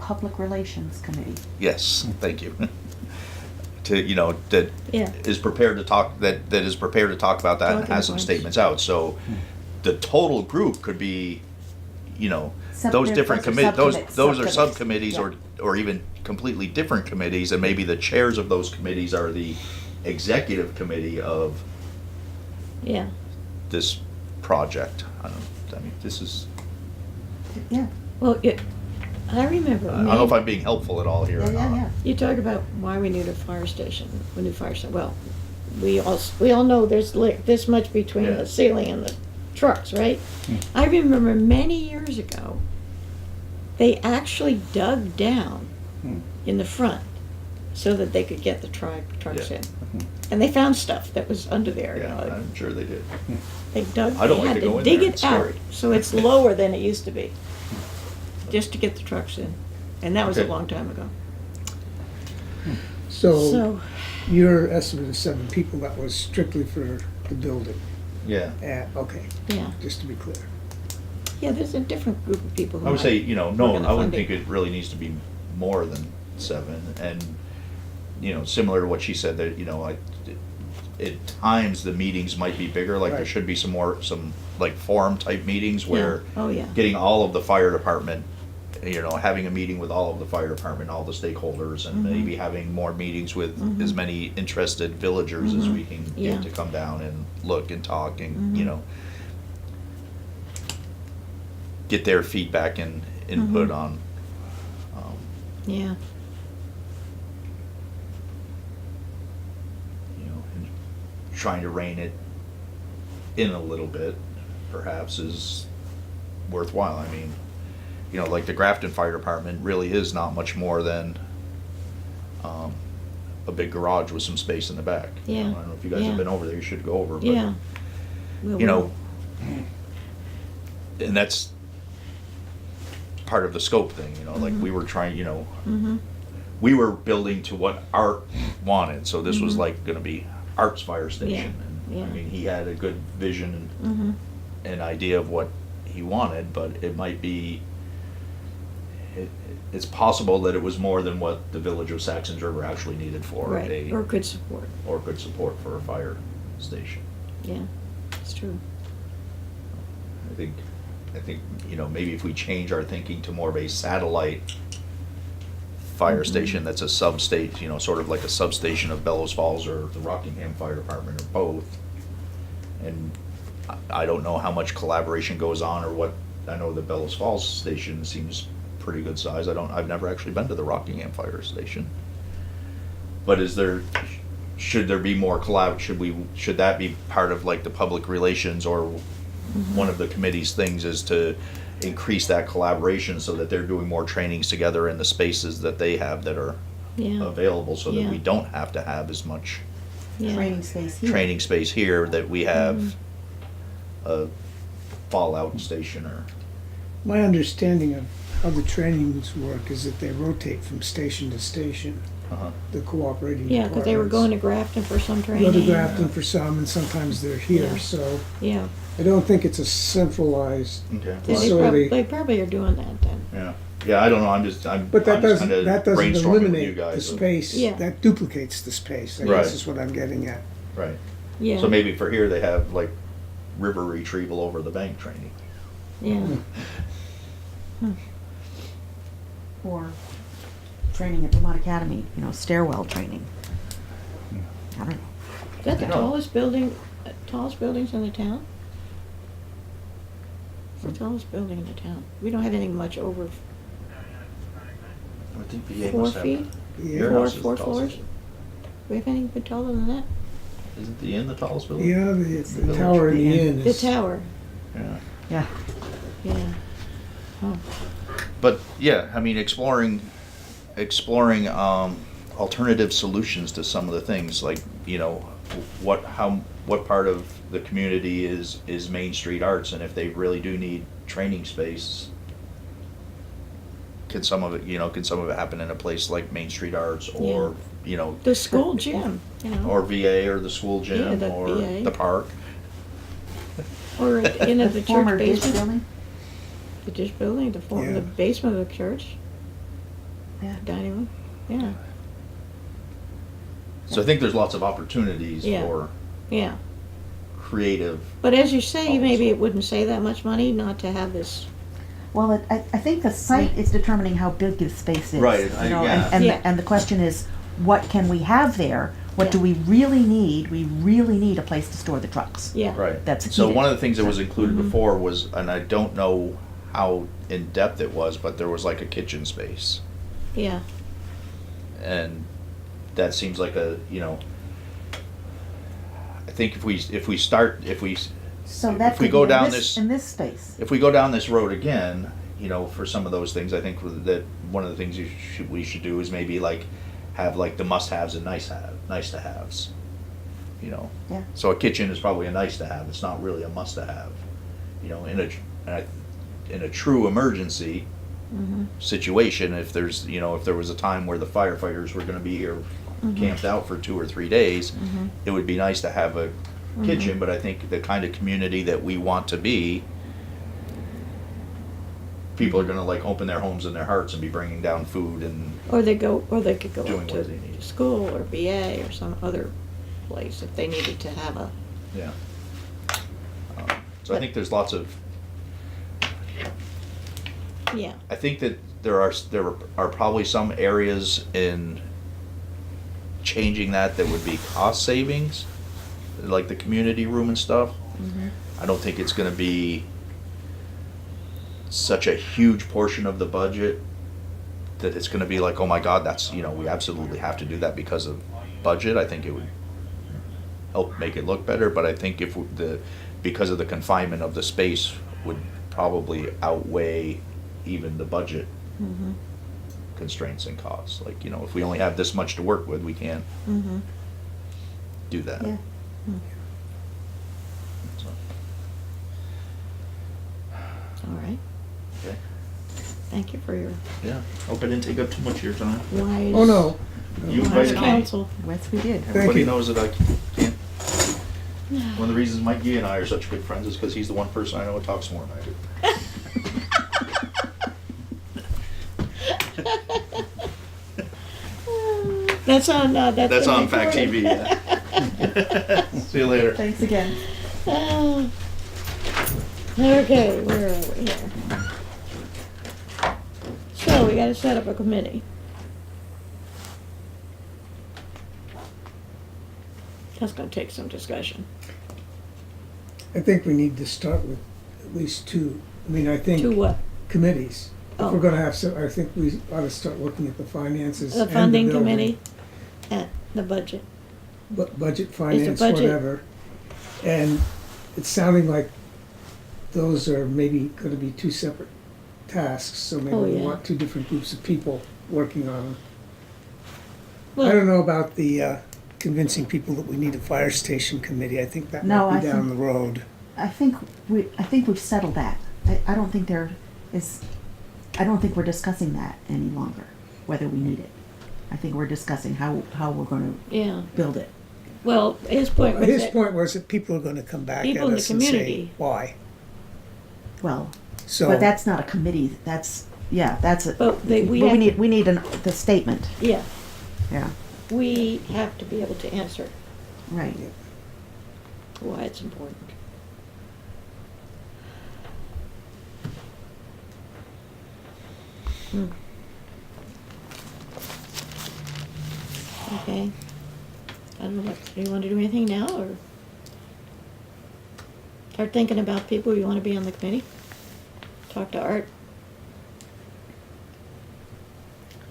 public relations committee. yes, thank you. To, you know, that Yeah. is prepared to talk that is prepared to talk about that and Talking has some points. statements out. So the total group could be, you know, Sub- those they're- different those are committees, those are subcommittees, subcommittees or even completely different committees, and maybe the chairs of those committees are the executive committee of Yeah. this project. I mean, this is, Yeah, Well, I remember. I don't know if I'm being helpful at all here yeah, or yeah, not. yeah. You talk about why we need a fire station, a new fire station. Well, we all know there's like this much between Yeah. the ceiling and the trucks, right? I remember many years ago, they actually dug down in the front so that they could get the trucks Yeah. in. And they found stuff that was under there, you Yeah, know. I'm sure they did. They dug, I don't they like had to go to in dig there. it It's out, scary. so it's lower than it used to be, just to get the trucks in. And that was a Okay. long time ago. So So, your estimate of 7 people, that was strictly for the building. Yeah. Okay, yeah. just to be clear. Yeah, there's a different group of people who I would say, might you know, work no, on the I wouldn't funding. think it really needs to be more than 7. And, you know, similar to what she said, that, you know, at times the meetings might be bigger, like there Right. should be some like forum type meetings where Oh, yeah. getting all of the fire department, you know, having a meeting with all of the fire department, all the stakeholders, and Mm-hmm. maybe having more meetings with as many interested villagers as we can Mm-hmm. Yeah. get to come down and look and talk and, you Mhm. know, get their feedback and input Mhm. on, Yeah, you know, and trying to rein it in a little bit, perhaps, is worthwhile. I mean, you know, like the Grafton Fire Department really is not much more than a big garage with some space in the back. You know, Yeah. I don't know if you guys Yeah. have been over there, you should go over. But, yeah. Well, you know, and that's part of the scope thing, you know, like we were trying, you know, Mm-hmm. we were building to what Art wanted, so this was like gonna be Art's fire station. And I yeah. mean, he had a good vision Mm-hmm. and idea of what he wanted, but it might be, it's possible that it was more than what the village of Saxons River actually needed for Right, or could support. or could support for a fire station. Yeah, it's true. I think, you know, maybe if we change our thinking to more of a satellite fire station that's a sub-state, you know, sort of like a substation of Bellows Falls or the Rockingham Fire Department or both. And I don't know how much collaboration goes on or what, I know the Bellows Falls station seems pretty good size. I've never actually been to the Rockingham Fire Station. But should there be more should that be part of like the public relations or one of the committee's things is to increase that collaboration so that they're doing more trainings together in the spaces that they have that are Yeah, available, so that Yeah. we don't have to have as much yeah. Training space here. training space here, that we have Mm-hmm. a fallout station or, My understanding of how the trainings work is that they rotate from station to station, uh-huh. the cooperating Yeah, because they were going to departments. Grafton for some Go training. to Grafton for some, and sometimes they're here, Yeah. so Yeah. I don't think it's a centralized, Okay. Yeah, they, Facility. they probably are doing that then. Yeah, yeah, I don't know, I'm just but that doesn't, kinda that doesn't brainstorming with you eliminate the guys of- space, Yeah. that duplicates the space, I Right. guess is what I'm getting at. Right, Yeah. so maybe for here, they have like river retrieval over the bank training. Yeah. Or training at Vermont Academy, stairwell training. I don't know. Is that the No. tallest buildings in the town? It's the tallest building in the town. We don't have anything much over I would think VA 4 must have. feet. Your Yeah, house is Four the tallest floors? building. We have anything taller than that? Isn't the inn the tallest building? Yeah, The the tower in the village. inn The is. tower, Yeah. Yeah. yeah. Oh, But yeah, I mean, exploring alternative solutions to some of the things, like, what part of the community is Main Street Arts, and if they really do need training space, can some of it happen in a place like Main Street Arts, or the school gym, or VA, or the school Yeah, gym, the or VA. the park? or in the Former church dish basement. building? The dish building, Yeah. the basement of the church, Yeah. dining room, yeah, So I think there's lots of opportunities Yeah. for yeah. creative. But as you say, Almost. maybe it wouldn't save that much money not to have this. Well, I think the site is determining how big the space is. Right, yeah. Yeah. And the question is, what can we have there? What do Yeah. we really need? We really need a place to store the trucks. Yeah. Right. That's So heated. one of the things that was included Mhm. before was, and I don't know how in depth it was, but there was like a kitchen space, Yeah. and that seems like I think if we So that if we could go be down in this- in this space. if we go down this road again, for some of those things, I think that one of the things we should do is maybe like have like the must-haves and nice to haves. Yeah. So a kitchen is probably a nice to have. It's not really a must to have. In a true emergency Mm-hmm. situation, if there was a time where the firefighters were going to be here camped out for 2 or 3 days, Mm-hmm. it would be nice to have a kitchen. But I think the kind of community that we want to be, people are going to like open their homes and their hearts and be bringing down food and Or they could go Doing up what to they need. school or VA or some other place if they needed to have a. yeah. So I think there's lots of. Yeah. I think that there are probably some areas in changing that would be cost savings, like the community room and stuff. I don't think it's going to be such a huge portion of the budget that it's going to be like, oh my God, that's we absolutely have to do that because of budget. I think it would help make it look better, but I think because of the confinement of the space would probably outweigh even the budget Mm-hmm. constraints and costs. Like, if we only have this much to work with, we can't Mm-hmm. do that. Yeah. So, All right. okay. Thank you for your Yeah. Hope I didn't take up too much of your time. wise. Oh, no. You wise invited me. counsel. Yes, we did. Everybody you. knows that I can't. One of the reasons Mike Gee and I are such good friends is because he's the one person I know who talks more than I do. That's on. That's been on Fact recorded. TV. Yeah. See you later. Thanks again. Okay, where are we here? So we got to set up a committee. That's going to take some discussion. I think we need to start with at least two, I think. To what? Committees. If Oh. we're gonna have some, I think we ought to start looking at the finances. The and funding building. committee and the budget. Budget, finance, budget- whatever. And it's sounding like those are maybe gonna be two separate tasks, so maybe Oh, we yeah. want two different groups of people working on them. I Well, don't know about the convincing people that we need a fire station committee. I think that No, might be I down the think- road. I think we've settled that. I don't think there is, I don't think we're discussing that any longer, whether we need it. I think we're discussing how we're gonna yeah, build it. well, his point was His that, point was that people are gonna come back at People in the us and say, community. why? Well, So, but that's not a committee, that's a, but we but have, we need the statement, yeah, yeah, we have to be able to answer right. why it's important. Hmm. Okay. I don't know, do you want to do anything now, or start thinking about people you want to be on the committee? Talk to Art.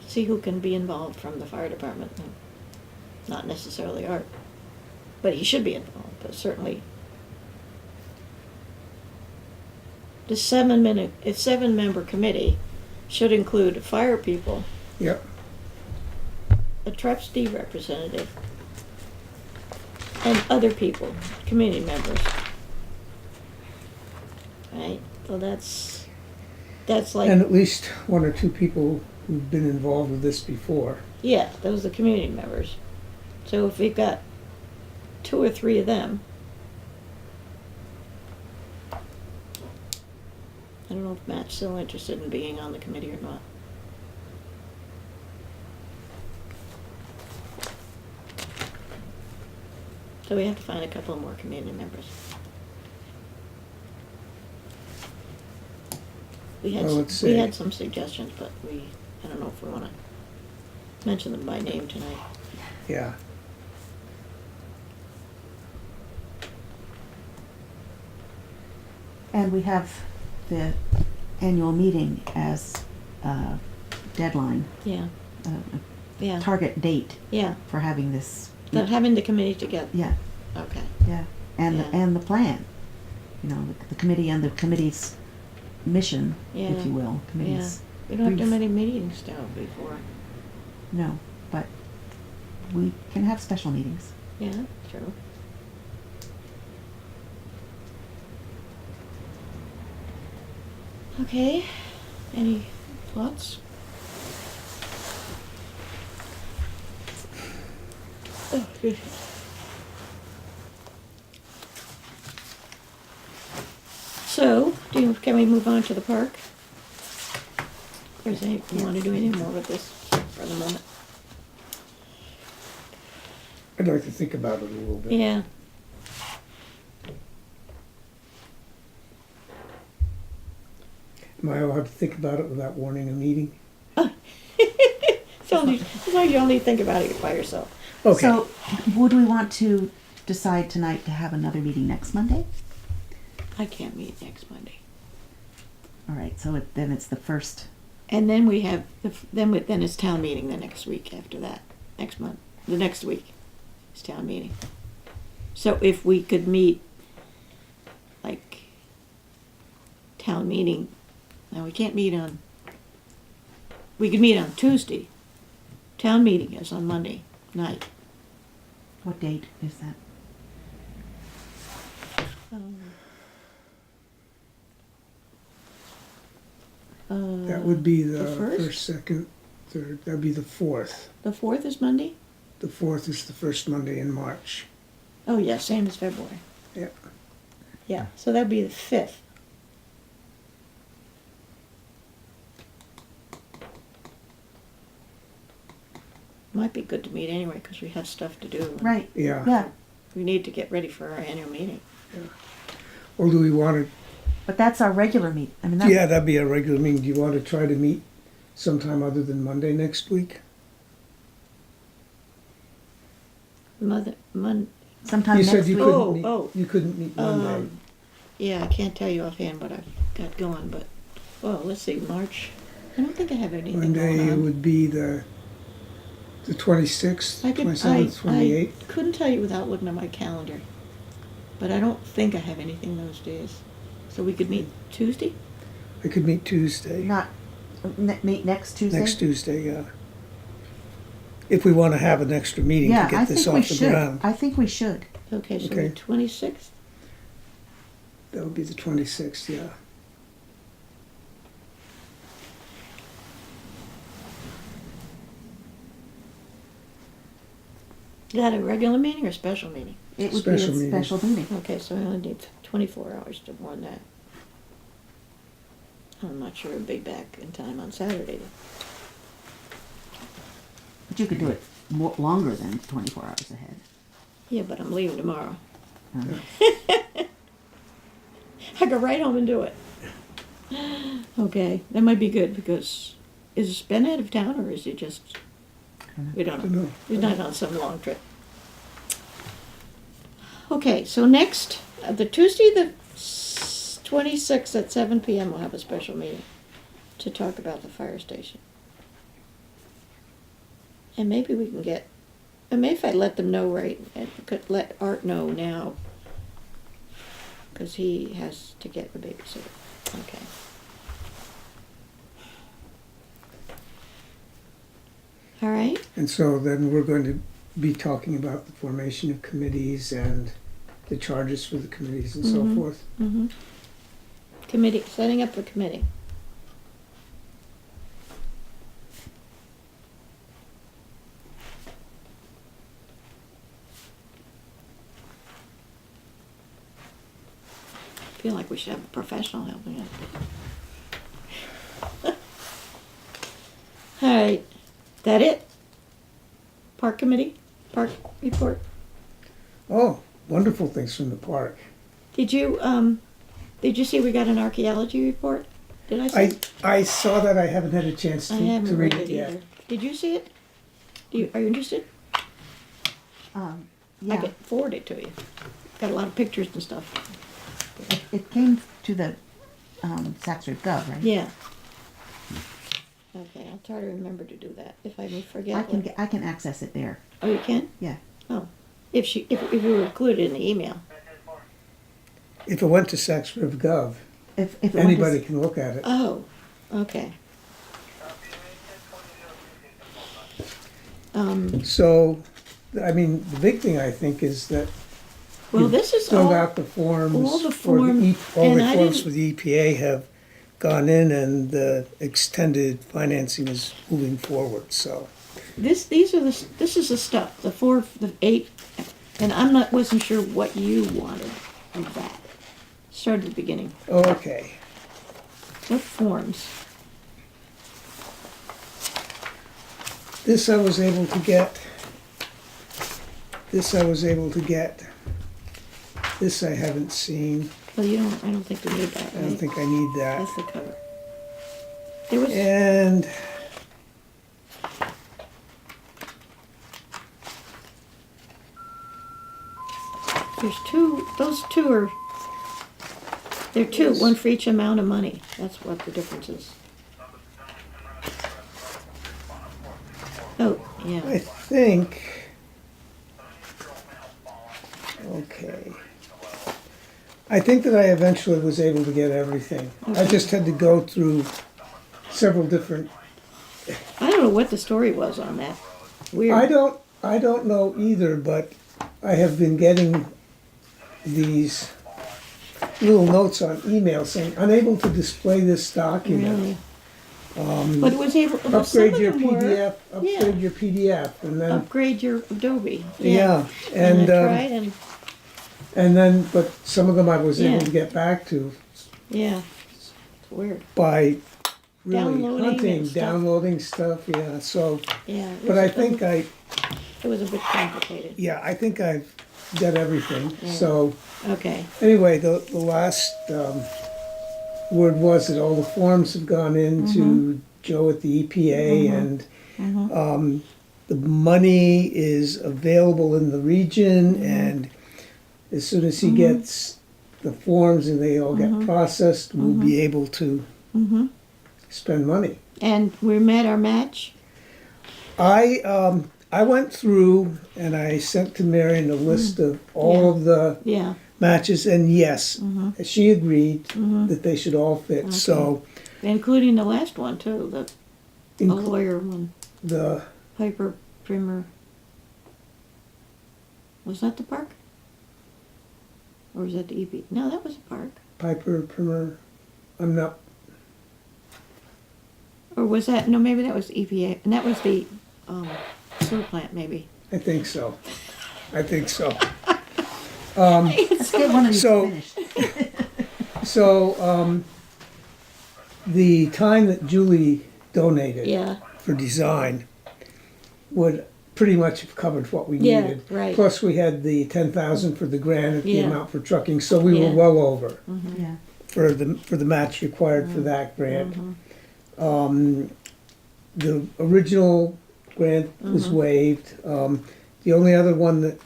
See who can be involved from the fire department. Not necessarily Art, but he should be involved, but certainly. The seven-member committee should include fire people, yep, a trustee representative, and other people, community members. Right, so that's like, and at least one or two people who've been involved with this before. yeah, those are the community members. So if we've got 2 or 3 of them, I don't know if Matt's still interested in being on the committee or not. So we have to find a couple more community members. We had, Well, let's we see. had some suggestions, but I don't know if we wanna mention them by name tonight. Yeah, And we have the annual meeting as a deadline, Yeah, a yeah, target date yeah, for having this. but having the committee together, Yeah, okay. yeah, and, Yeah. and the plan, you know, the committee and the committee's mission, Yeah. if you will, Yeah, committee's, we don't have too brief. many meetings now before. no, but we can have special meetings. Yeah, true. Okay, any thoughts? Oh, good. So, can we move on to the park? Or is any, you wanna do anything more with this for the moment? I'd like to think about it a little bit. Yeah. Am I allowed to think about it without warning a meeting? So as long as you only think about it by yourself. Okay, So, would we want to decide tonight to have another meeting next Monday? I can't meet next Monday. All right, so then it's the first, And then we have, then it's town meeting the next week after that, next month, the next week is town meeting. So if we could meet, like, town meeting, now we can't meet on, we could meet on Tuesday. Town meeting is on Monday night. what date is that? that would be the the first? first, second, third, that'd be the 4th. The 4th is Monday? The 4th is the first Monday in March. Oh, yeah, same as February. Yeah. Yeah, so that'd be the 5th. Might be good to meet anyway, because we have stuff to do. and Right, Yeah. yeah, We need to get ready for our annual meeting. Or do we want but that's our regular meet, I mean, to, that, yeah, that'd be a regular meeting. Do you want to try to meet sometime other than Monday next week? sometime You next said you week. Oh, couldn't meet, oh. you couldn't meet Monday. Yeah, I can't tell you offhand what I've got going, but, well, let's see, March. I don't think I have anything Monday going on. would be the 26th, I could, 27th, 28th. I couldn't tell you without looking at my calendar, but I don't think I have anything those days. So we could meet Tuesday? I could meet Tuesday. Not, meet next Tuesday? Next Tuesday, yeah. If we want to have an extra meeting to Yeah, I get this think we off the should. ground. I think we should. Okay, so Okay. the 26th? That would be the 26th, yeah. Is that a regular meeting or special meeting? It would be a Special meeting. special meeting. Okay, so I only need 24 hours to warn that. I'm not sure we'll be back in time on Saturday. But you could do it longer than 24 hours ahead. Yeah, but I'm leaving tomorrow. Um, I go right home and do it. Okay, that might be good because is Ben out of town or is he just? We I don't don't know. know. He's not on some long trip. Okay, so next, the Tuesday, the 26th at 7 p.m. we'll have a special meeting to talk about the fire station. And maybe we can get, and maybe if I let them know right, and could let Art know now, because he has to get the babysitter. Okay. All right. And so then we're going to be talking about the formation of committees and the charges for the committees and so Mhm. forth. Mm-hmm. Committee, setting up a committee. I feel like we should have a professional helping us. All right, that it? Park committee, park report? Oh, wonderful things from the park. Did you see we got an archaeology report? Did I see I it? I saw that. I haven't had a chance I to haven't read read it it yet. either. Did you see it? Are you interested? I yeah, could forward it to you. Got a lot of pictures and stuff. it came to the Saxford Gov, right? Yeah. Okay, I'll try to remember to do that. If I may forget. I can access it there. Oh, you can? Yeah. Oh, if you were included in the email. If it went to Sax River Gov, If it anybody went can look at it. Oh, okay. So, I mean, the big thing I think is that Well, this is filled all. out the forms. all the for form- all and the I forms didn't- for the EPA have gone in, and the extended financing is moving forward. So, This is the stuff. The 8, and wasn't sure what you wanted of that. Start at the beginning. okay. What forms? This I was able to get. This I was able to get. This I haven't seen. Well, I don't think we need that, I don't right? think I need that. That's the cover. There was. And There's two, those two are, they're two, one for each amount of money. That's what the difference is. Oh, I yeah. think, okay. I think that I eventually was able to get everything. I Okay. just had to go through several different, I don't know what the story was on that. Weird. I don't know either, but I have been getting these little notes on email saying unable to display this document. Really? But it was able, some of Upgrade your them were, PDF, upgrade your PDF, and then, upgrade your Adobe. yeah, And and, I tried and, and then, but some of them I was able Yeah. to get back to yeah, it's weird. by really Downloading hunting, and stuff. downloading stuff, yeah, so, Yeah. it but was I a- think It was a bit complicated. yeah, I think I've got everything, Yeah. so, Okay, anyway, the last, word was that all the forms have gone in to Joe at the EPA, and, the money is available in the region, and as soon as he gets the forms and they all get processed, we'll be able to spend money. and we met our match? I went through and I sent to Marion a list of all of the Yeah, matches, and yes, Mhm. she agreed Mhm. that they should all fit, so Including the last one too, the inclu- lawyer one, the, Piper Primer. Was that the park? Or was that the EP? No, that was a park. Piper Primer, I'm not, Or was that, no, maybe that was the EPA, and that was the, sewer plant, maybe. I think so. I think so. Let's get one of these So- finished. So, the time that Julie donated Yeah, for design would pretty much have covered what we Yeah, needed. right. Plus, we had the 10,000 for the grant, the Yeah. amount for trucking, so we Yeah. were well over Yeah. for the match required for that grant. The original grant was waived. The only other one that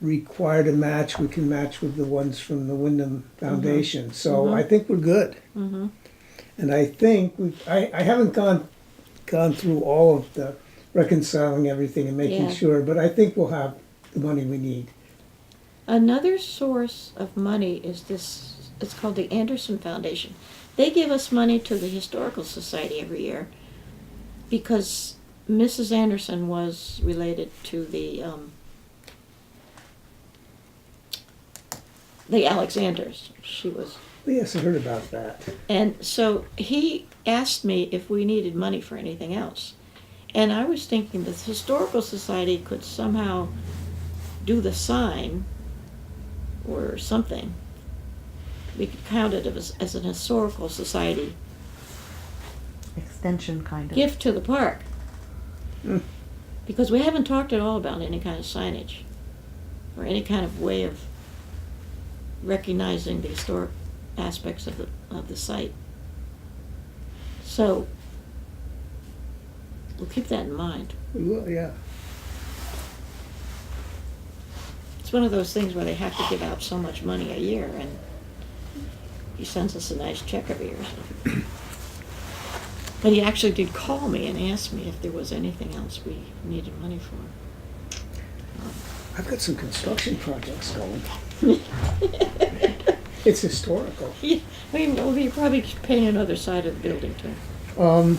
required a match, we can match with the ones from the Wyndham Foundation. So I think we're good. And I think I haven't gone through all of the reconciling everything and making Yeah. sure, but I think we'll have the money we need. another source of money is this, it's called the Anderson Foundation. They give us money to the Historical Society every year because Mrs. Anderson was related to the Alexanders. She was. Yes, I heard about that. And so he asked me if we needed money for anything else. And I was thinking the Historical Society could somehow do the sign or something. We could count it as an historical society Extension kind of. gift to the park. Hmm. Because we haven't talked at all about any kind of signage or any kind of way of recognizing the historic aspects of the site. So we'll keep that in mind. We will, yeah. It's one of those things where they have to give out so much money a year, and he sends us a nice check every year. So. But he actually did call me and ask me if there was anything else we needed money for. I've got some construction projects going. It's historical. Yeah, I mean, well, you probably paint another side of the building too.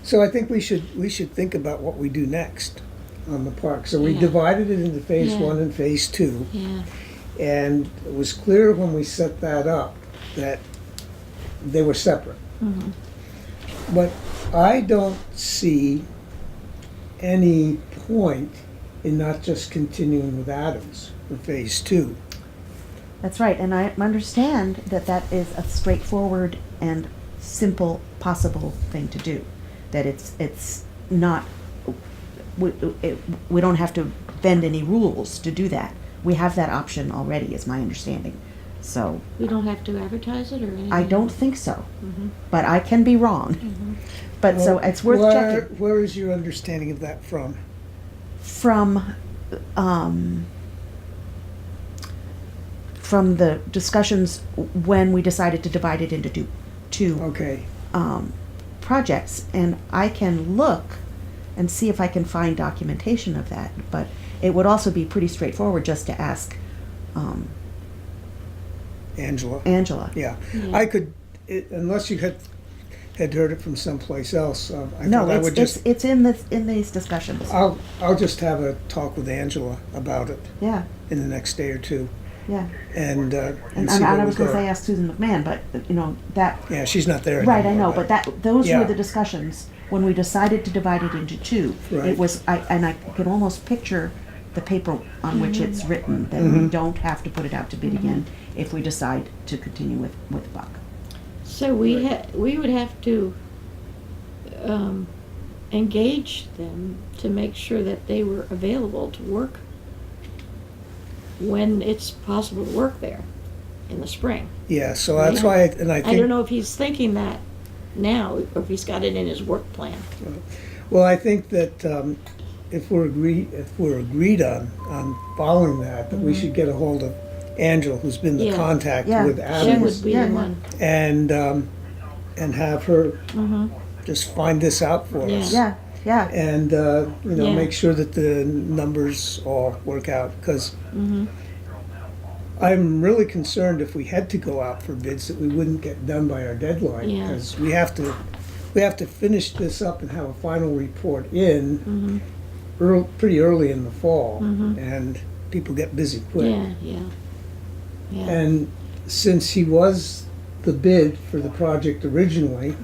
So I think we should think about what we do next on the park. So we Yeah. divided it into phase Yeah. 1 and phase 2. Yeah. And it was clear when we set that up that they were separate. Mhm. But I don't see any point in not just continuing with Adams for phase 2. That's right, and I understand that that is a straightforward and simple possible thing to do. That it's not, we don't have to bend any rules to do that. We have that option already, is my understanding. So, We don't have to advertise it or anything? I don't think so, Mhm. but I can be wrong. Mhm. But so it's worth checking. Where is your understanding of that from? From the discussions when we decided to divide it into two Okay. projects, and I can look and see if I can find documentation of that. But it would also be pretty straightforward just to ask Angela. Angela. Yeah. Yeah. I could, unless you had heard it from someplace else, I No, thought I would just, it's in these discussions. I'll just have a talk with Angela about it Yeah, in the next day or two yeah. and And see I where we was going to say go. ask Susan McMahon, but that. Yeah, she's not there anymore. Right, I know, but those Yeah. were the discussions when we decided to divide it into two. Right. It was, I can almost picture the paper on which it's written, that we don't have to put it out to bid again if we decide to continue with Buck. So we would have to engage them to make sure that they were available to work when it's possible to work there in the spring. Yeah, so that's Yeah. why, and I I think, don't know if he's thinking that now or if he's got it in his work plan. well, I think that if we're agreed on following that we should get a hold of Angela, who's been the Yeah. contact Yeah. with She Adams, would be Yeah, the yeah. one. and have her Mhm. just find this out for Yeah. us. Yeah, yeah. And, Yeah. make sure that the numbers all work out, because Mhm. I'm really concerned if we had to go out for bids that we wouldn't get done by our deadline. Yeah. Because we have to finish this up and have a final report in pretty early in the fall. And people get busy quick. Yeah. And since he was the bid for the project originally,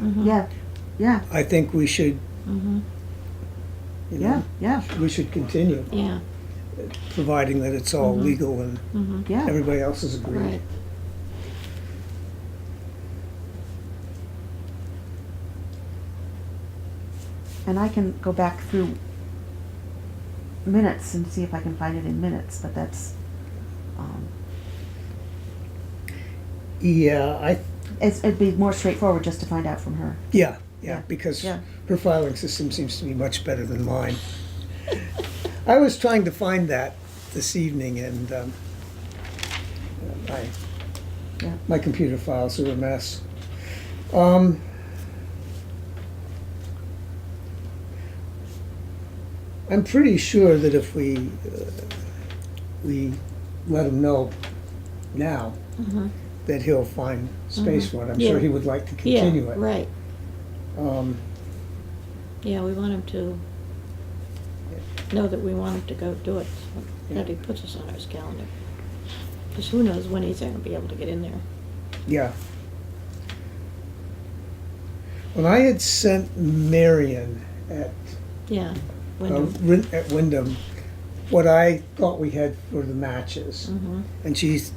Yeah, I think we should, yeah, we should continue, Yeah, providing that it's all legal and yeah. everybody else has agreed. right. And I can go back through minutes and see if I can find it in minutes, but that's, Yeah, it'd be more straightforward just to find out from her. yeah, Yeah, because yeah. her filing system seems to be much better than mine. I was trying to find that this evening, and Yeah. my computer files are a mess. I'm pretty sure that if we let him know now, that he'll find space for it. I'm sure Yeah. he would like to continue Yeah, it. right. Um, Yeah, we want him to know that we want him to go do it, so that he puts us on his calendar. Because who knows when he's gonna be able to get in there. Yeah. When I had sent Marion at Yeah, Wyndham. at Wyndham what I thought we had for the matches, and she's,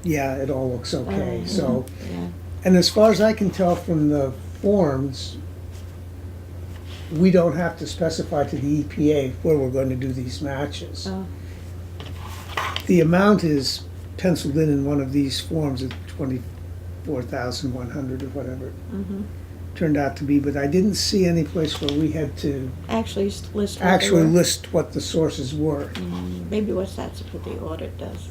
yeah, it all looks okay. So, Yeah, and as far as I can tell from the forms, we don't have to specify to the EPA where we're going to do these matches. oh, The amount is penciled in one of these forms at 24,100 or whatever it turned out to be, but I didn't see any place where we had to actually list. what they actually were. list what the sources were. Maybe that's what the audit does,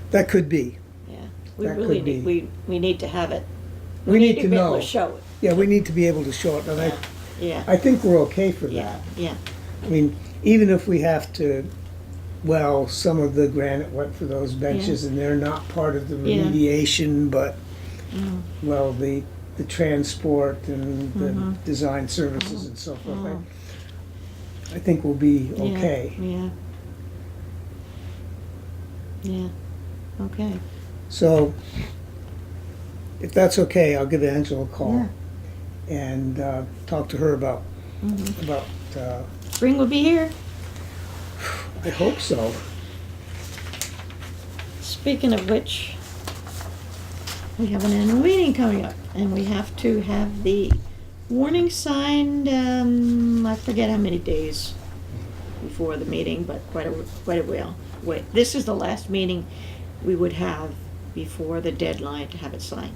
That could be. yeah. We That really could be. need, we need to have it. We need to be able know. to show it. Yeah, we need to be able to show it, and Yeah, I think we're okay for yeah, that. yeah, I mean, even if we have to, well, some of the granite went for those benches and they're not part of the Yeah. remediation, but, well, the transport and the design services and so forth, I think we'll be yeah, okay. Yeah. Yeah, okay. So, if that's okay, I'll give Angela a call and talk to her about, Spring will be here. I hope so. Speaking of which, we have an annual meeting coming up, and we have to have the warning signed, I forget how many days before the meeting, but quite a while. Wait, this is the last meeting we would have before the deadline to have it signed.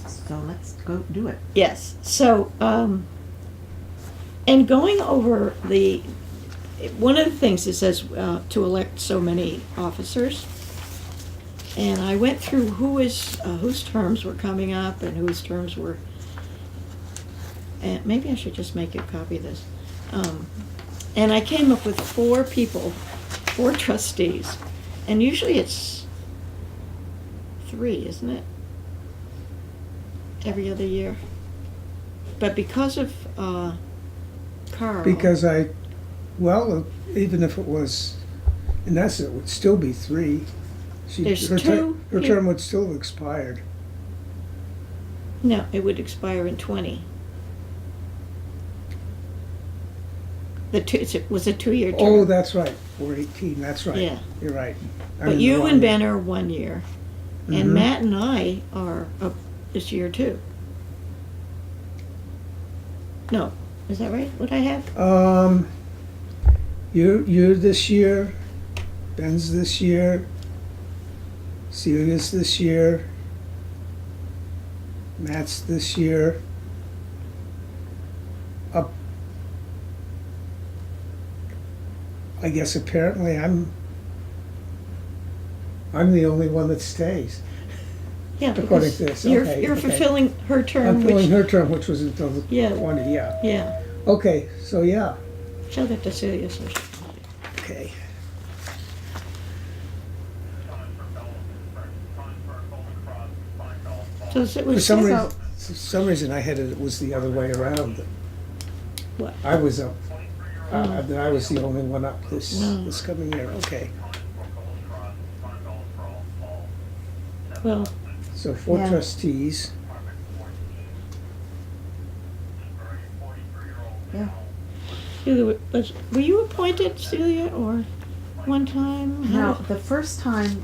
So let's go do it. Yes, so, and going over one of the things it says to elect so many officers, and I went through whose terms were coming up and whose terms were, and maybe I should just make you a copy of this. And I came up with 4 people, 4 trustees, and usually it's 3, isn't it? Every other year. But because of Carl. Because well, even if it was, in essence, it would still be 3. There's Her 2 her here. term would still have expired. No, it would expire in 20. It was a 2-year term. Oh, that's right, 418, that's right. Yeah. You're right. I'm But in the you wrong and year. Ben are 1 year, and Mhm. Matt and I are up this year too. No, is that right? What I have? You're this year, Ben's this year, Celia's this year, Matt's this year. I guess apparently I'm the only one that stays. Yeah, According because to this, you're okay, you're okay. fulfilling her term, I'm filling which her term, which was until the Yeah. 20, yeah. yeah. Okay, so yeah, Show that to Celia. So okay. So it For was, some So- reason, for some reason I had it was the other way around. That what? I was up, that I was the only one up this, No. this coming year, okay. Well, So 4 Yeah. trustees, Yeah. were you appointed, Celia, or one time? No, the first time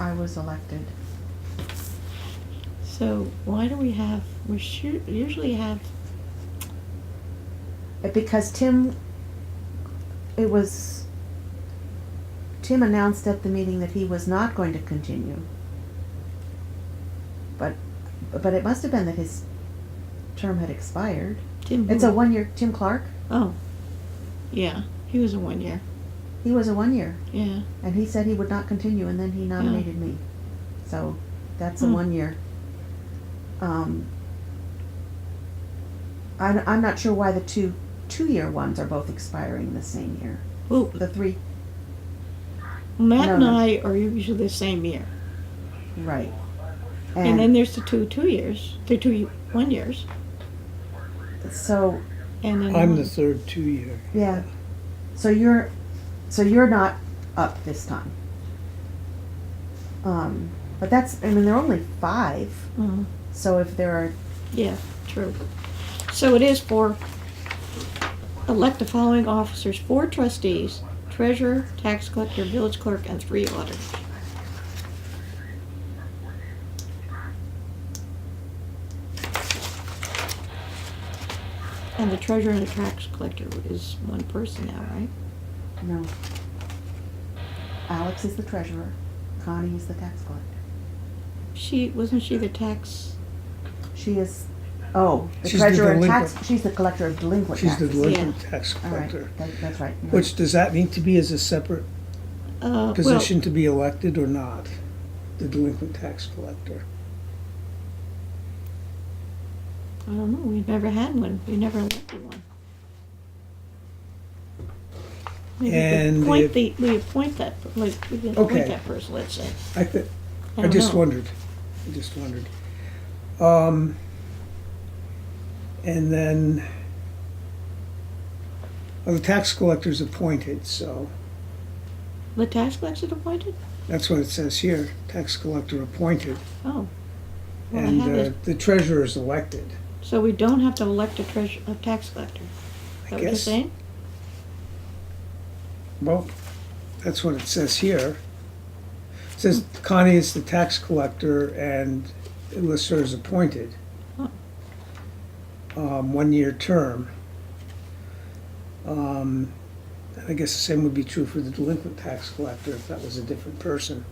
I was elected, So why do we have, usually have, because Tim announced at the meeting that he was not going to continue. But it must have been that his term had expired. Tim? It's who? a 1 year, Tim Clark, Oh, yeah, he was a 1 year, he was a 1 year, yeah. and he said he would not continue, and then he nominated me. So, that's a Hmm. 1 year. I'm not sure why the two-year ones are both expiring the same year. Well, The 3, Matt No, and no. I are usually the same year. right. And then there's the 2 years, the 2 1 years, So, and then. I'm one. the third 2-year. yeah, so you're not up this time. But that's, I mean, there are only 5, Mhm. so if there are, Yeah, true. So it is for elect the following officers: 4 trustees, treasurer, tax collector, village clerk, and 3 auditors. And the treasurer and the tax collector is one person now, right? no. Alex is the treasurer, Connie is the tax collector. Wasn't she the tax? She is, the She's the treasurer and delinquent. tax, she's the collector of delinquent She's the taxes. delinquent tax All right, collector. that's right. you're Which, does that need to be as a separate Well, position to be elected or not? The delinquent tax collector. I don't know, we've never had one, we never elected one. Maybe And we appoint that, like, we can appoint Okay. that person, let's say. I think, I I don't just know. wondered. And then, the tax collector's appointed, so The tax collector's appointed? that's what it says here, tax collector appointed. Oh. Well, I And have it. the treasurer's elected. So we don't have to elect a tax collector? Is that what you're guess. saying? Well, that's what it says here. It says Connie is the tax collector and Lister is appointed. Oh. 1-year term. I guess the same would be true for the delinquent tax collector if that was a different person.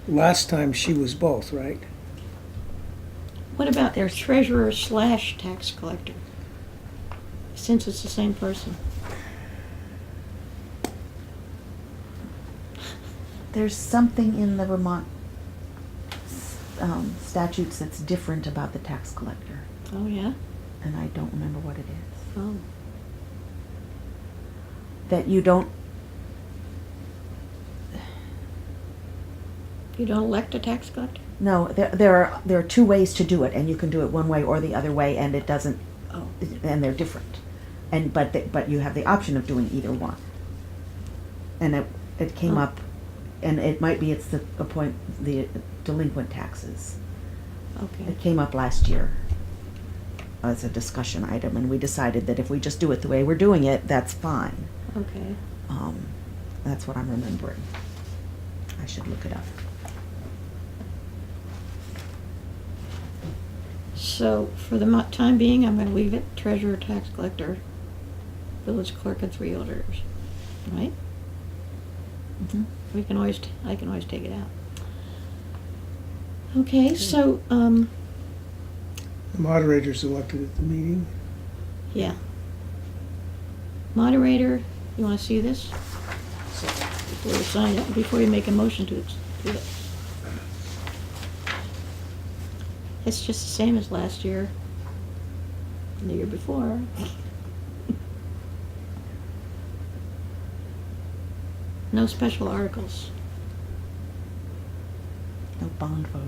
Last time she was both, right? What about their treasurer / tax collector? Since it's the same person. There's something in the Vermont statutes that's different about the tax collector, Oh, yeah? and I don't remember what it is. Oh. That you don't, You don't elect a tax collector? no, there are 2 ways to do it, and you can do it one way or the other way, and it doesn't, Oh. and they're different. But you have the option of doing either one. And it came Oh. up, and it might be it's the delinquent taxes. Okay. It came up last year as a discussion item, and we decided that if we just do it the way we're doing it, that's fine. Okay. That's what I'm remembering. I should look it up. So for the time being, I'm gonna leave it treasurer, tax collector, village clerk, and 3 auditors, right? Mhm. I can always take it out. Okay, so, The moderator's elected at the meeting. yeah. Moderator, you wanna see this? Before you sign it, before you make a motion to do it. It's just the same as last year, and the year before. No special articles. Nope. bond vote.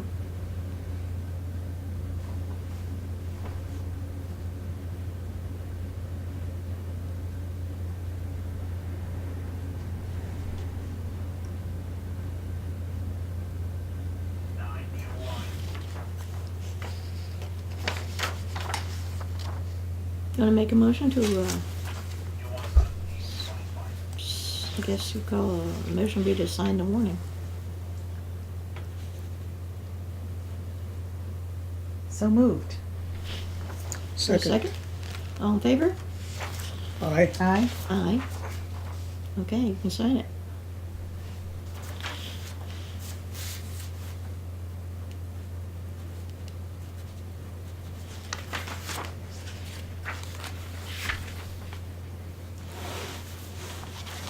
You wanna make a motion to, I guess you call a motion be to sign the warning. So moved. Is there a Second. All in favor? Aye. Aye. Aye. Okay, you can sign it.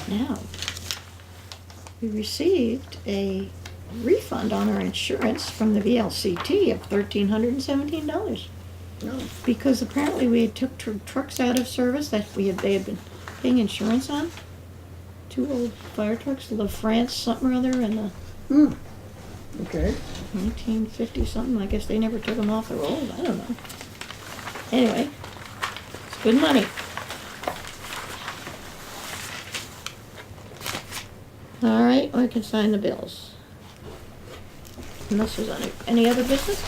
Now, we received a refund on our insurance from the VLCT of $1,317. No. Because apparently we had took trucks out of service that they had been paying insurance on. 2 old fire trucks, the France something or other, and the Hmm. Okay. 1950 something. I guess they never took them off the rolls. I don't know. Anyway, it's good money. All right, we can sign the bills. Unless there's any other business?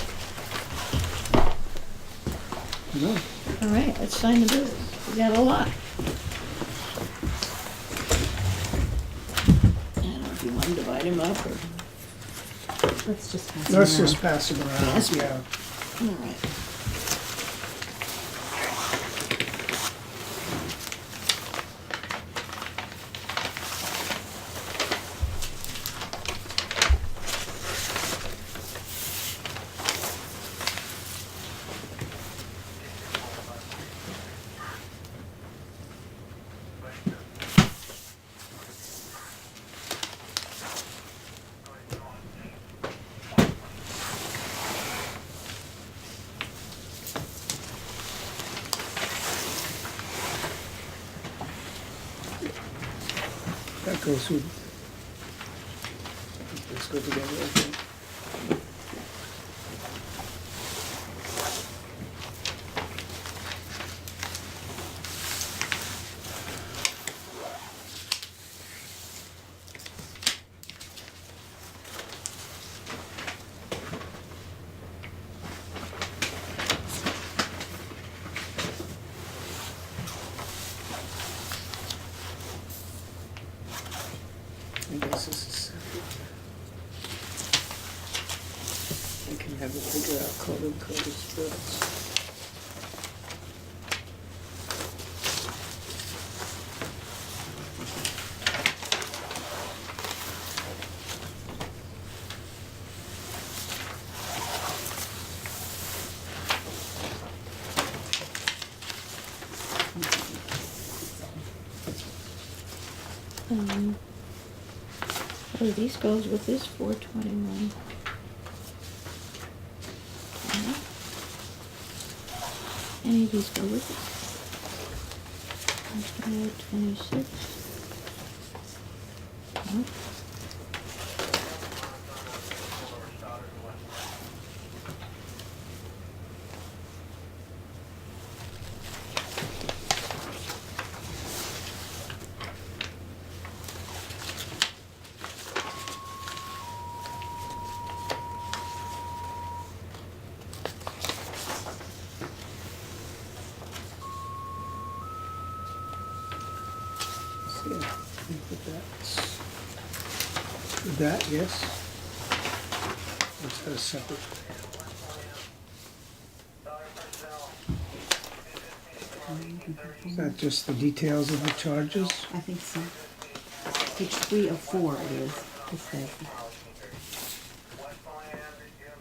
No. All right, let's sign the bills. We got a lot. I don't know if you want to divide them up or. Let's just pass it Let's around. just pass it around. Yes. Yeah. All right. That goes with. Let's go together, I think. I guess this is separate. I can have it figure out coded bills. Oh, these goes with this 421. Any of these go with it? 26. Nope. Yeah, put that, yes. Let's have a separate. Is that just the details of the charges? I think so. Page 3 of 4 it is. It says.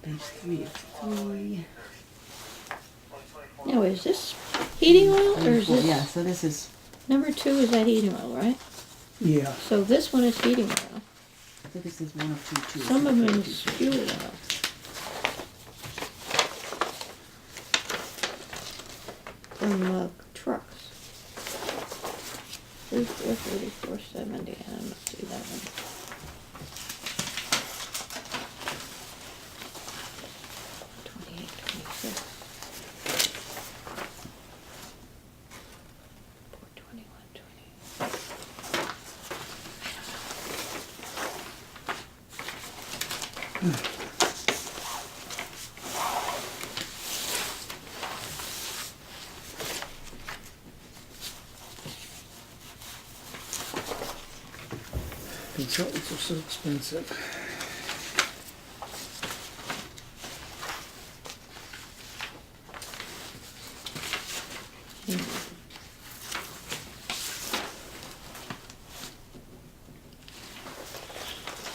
Page 3 of 3. Now, is this heating oil or is this? Yeah, so this is, Number 2 is that heating oil, right? Yeah. So this one is heating oil. so this is 1 of 2 too. Some of them is fuel oil. From trucks. 34, 34.70. I don't see that one. consultants are so expensive.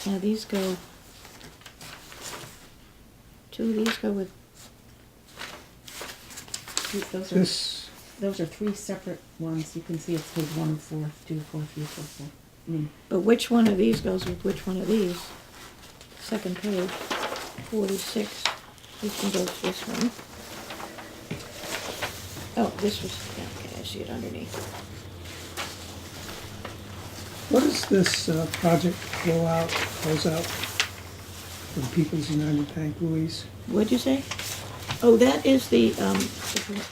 Now these go, two of these go with, Those are three separate ones. You can see it's page 1, 4, 2, 4, 3, 4, 4. but which one of these goes with which one of these? Second page, 46. This one goes with this one. Oh, this was, yeah, okay, I see it underneath. What is this project close out for People's United Bank, Louise? What'd you say? Oh, that is the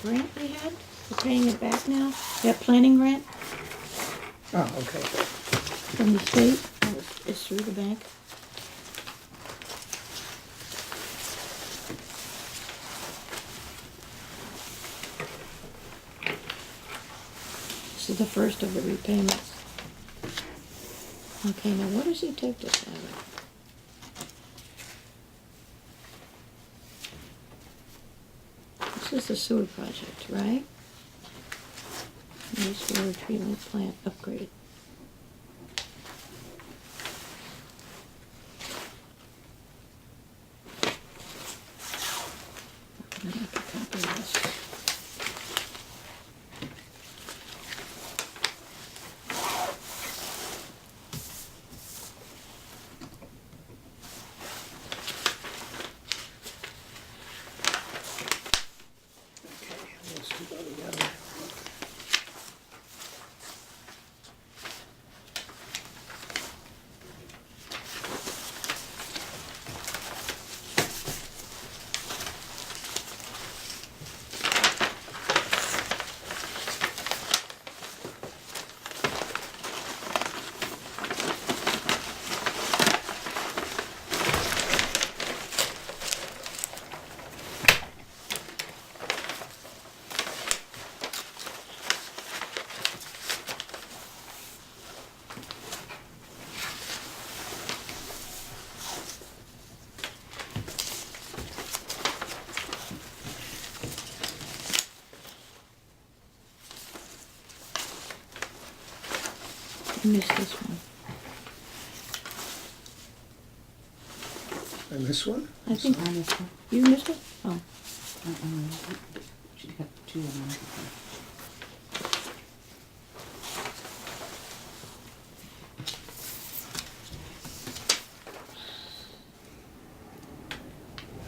grant we had, we're paying it back now, that planning grant Oh, okay. from the state, it's through the bank. This is the first of the repayments. Okay, now what does he take this out of? This is the sewer project, right? Wastewater treatment plant upgrade. I'm gonna have to copy this. Okay, those two go together. I missed this one. And this one? I think On this one. you missed it? Oh, She got two of them.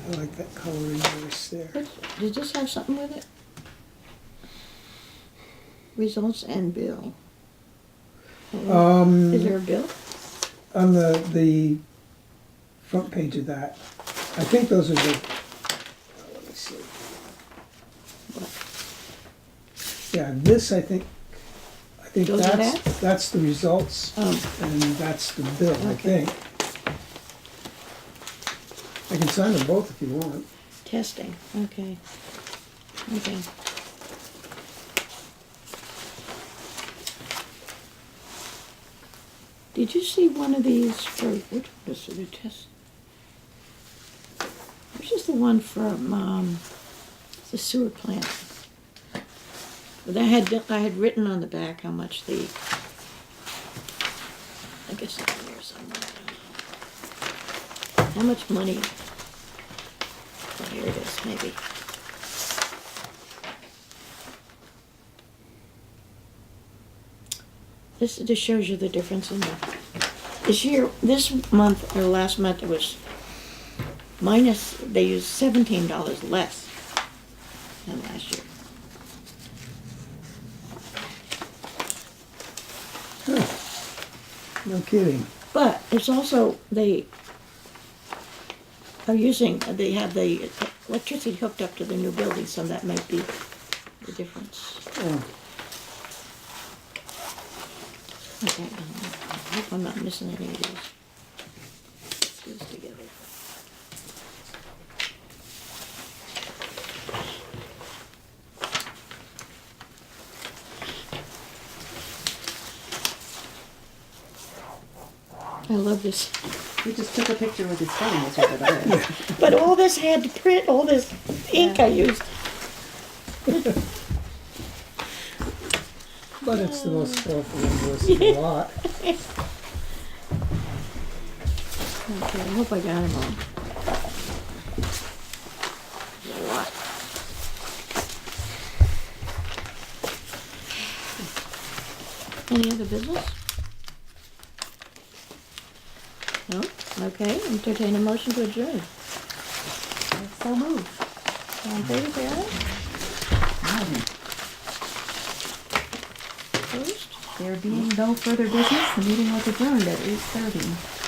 I like that coloring voice there. did this have something with it? Results and bill. Is there a bill? On the front page of that, I think those are the, let me see. What? Yeah, this, I think Those are that? that's the results, Oh, and that's the bill, I Okay. think. I can sign them both if you want. testing, okay. Okay. Did you see one of these for, which one is the test? Which is the one from, the sewer plant? But I had written on the back how much the, I guess it's in there somewhere. How much money? Oh, here it is, maybe. This just shows you the difference in the, this month, or last month, it was minus, they used $17 less than last year. No kidding. But it's also, they have the electricity hooked up to the new building, so that might be the difference. Oh, Okay, I hope I'm not missing any of these. Let's do this together. I love this. He just took a picture with his phone. That's what it is. But all this had to print, all this ink I used. But it's the most colorful invoice in the lot. Okay, I hope I got them all. What? Any other business? No? Okay, entertain a motion to adjourn. So moved. All in favor, say aye. Opposed? There being no further business, the meeting was adjourned at 8:30.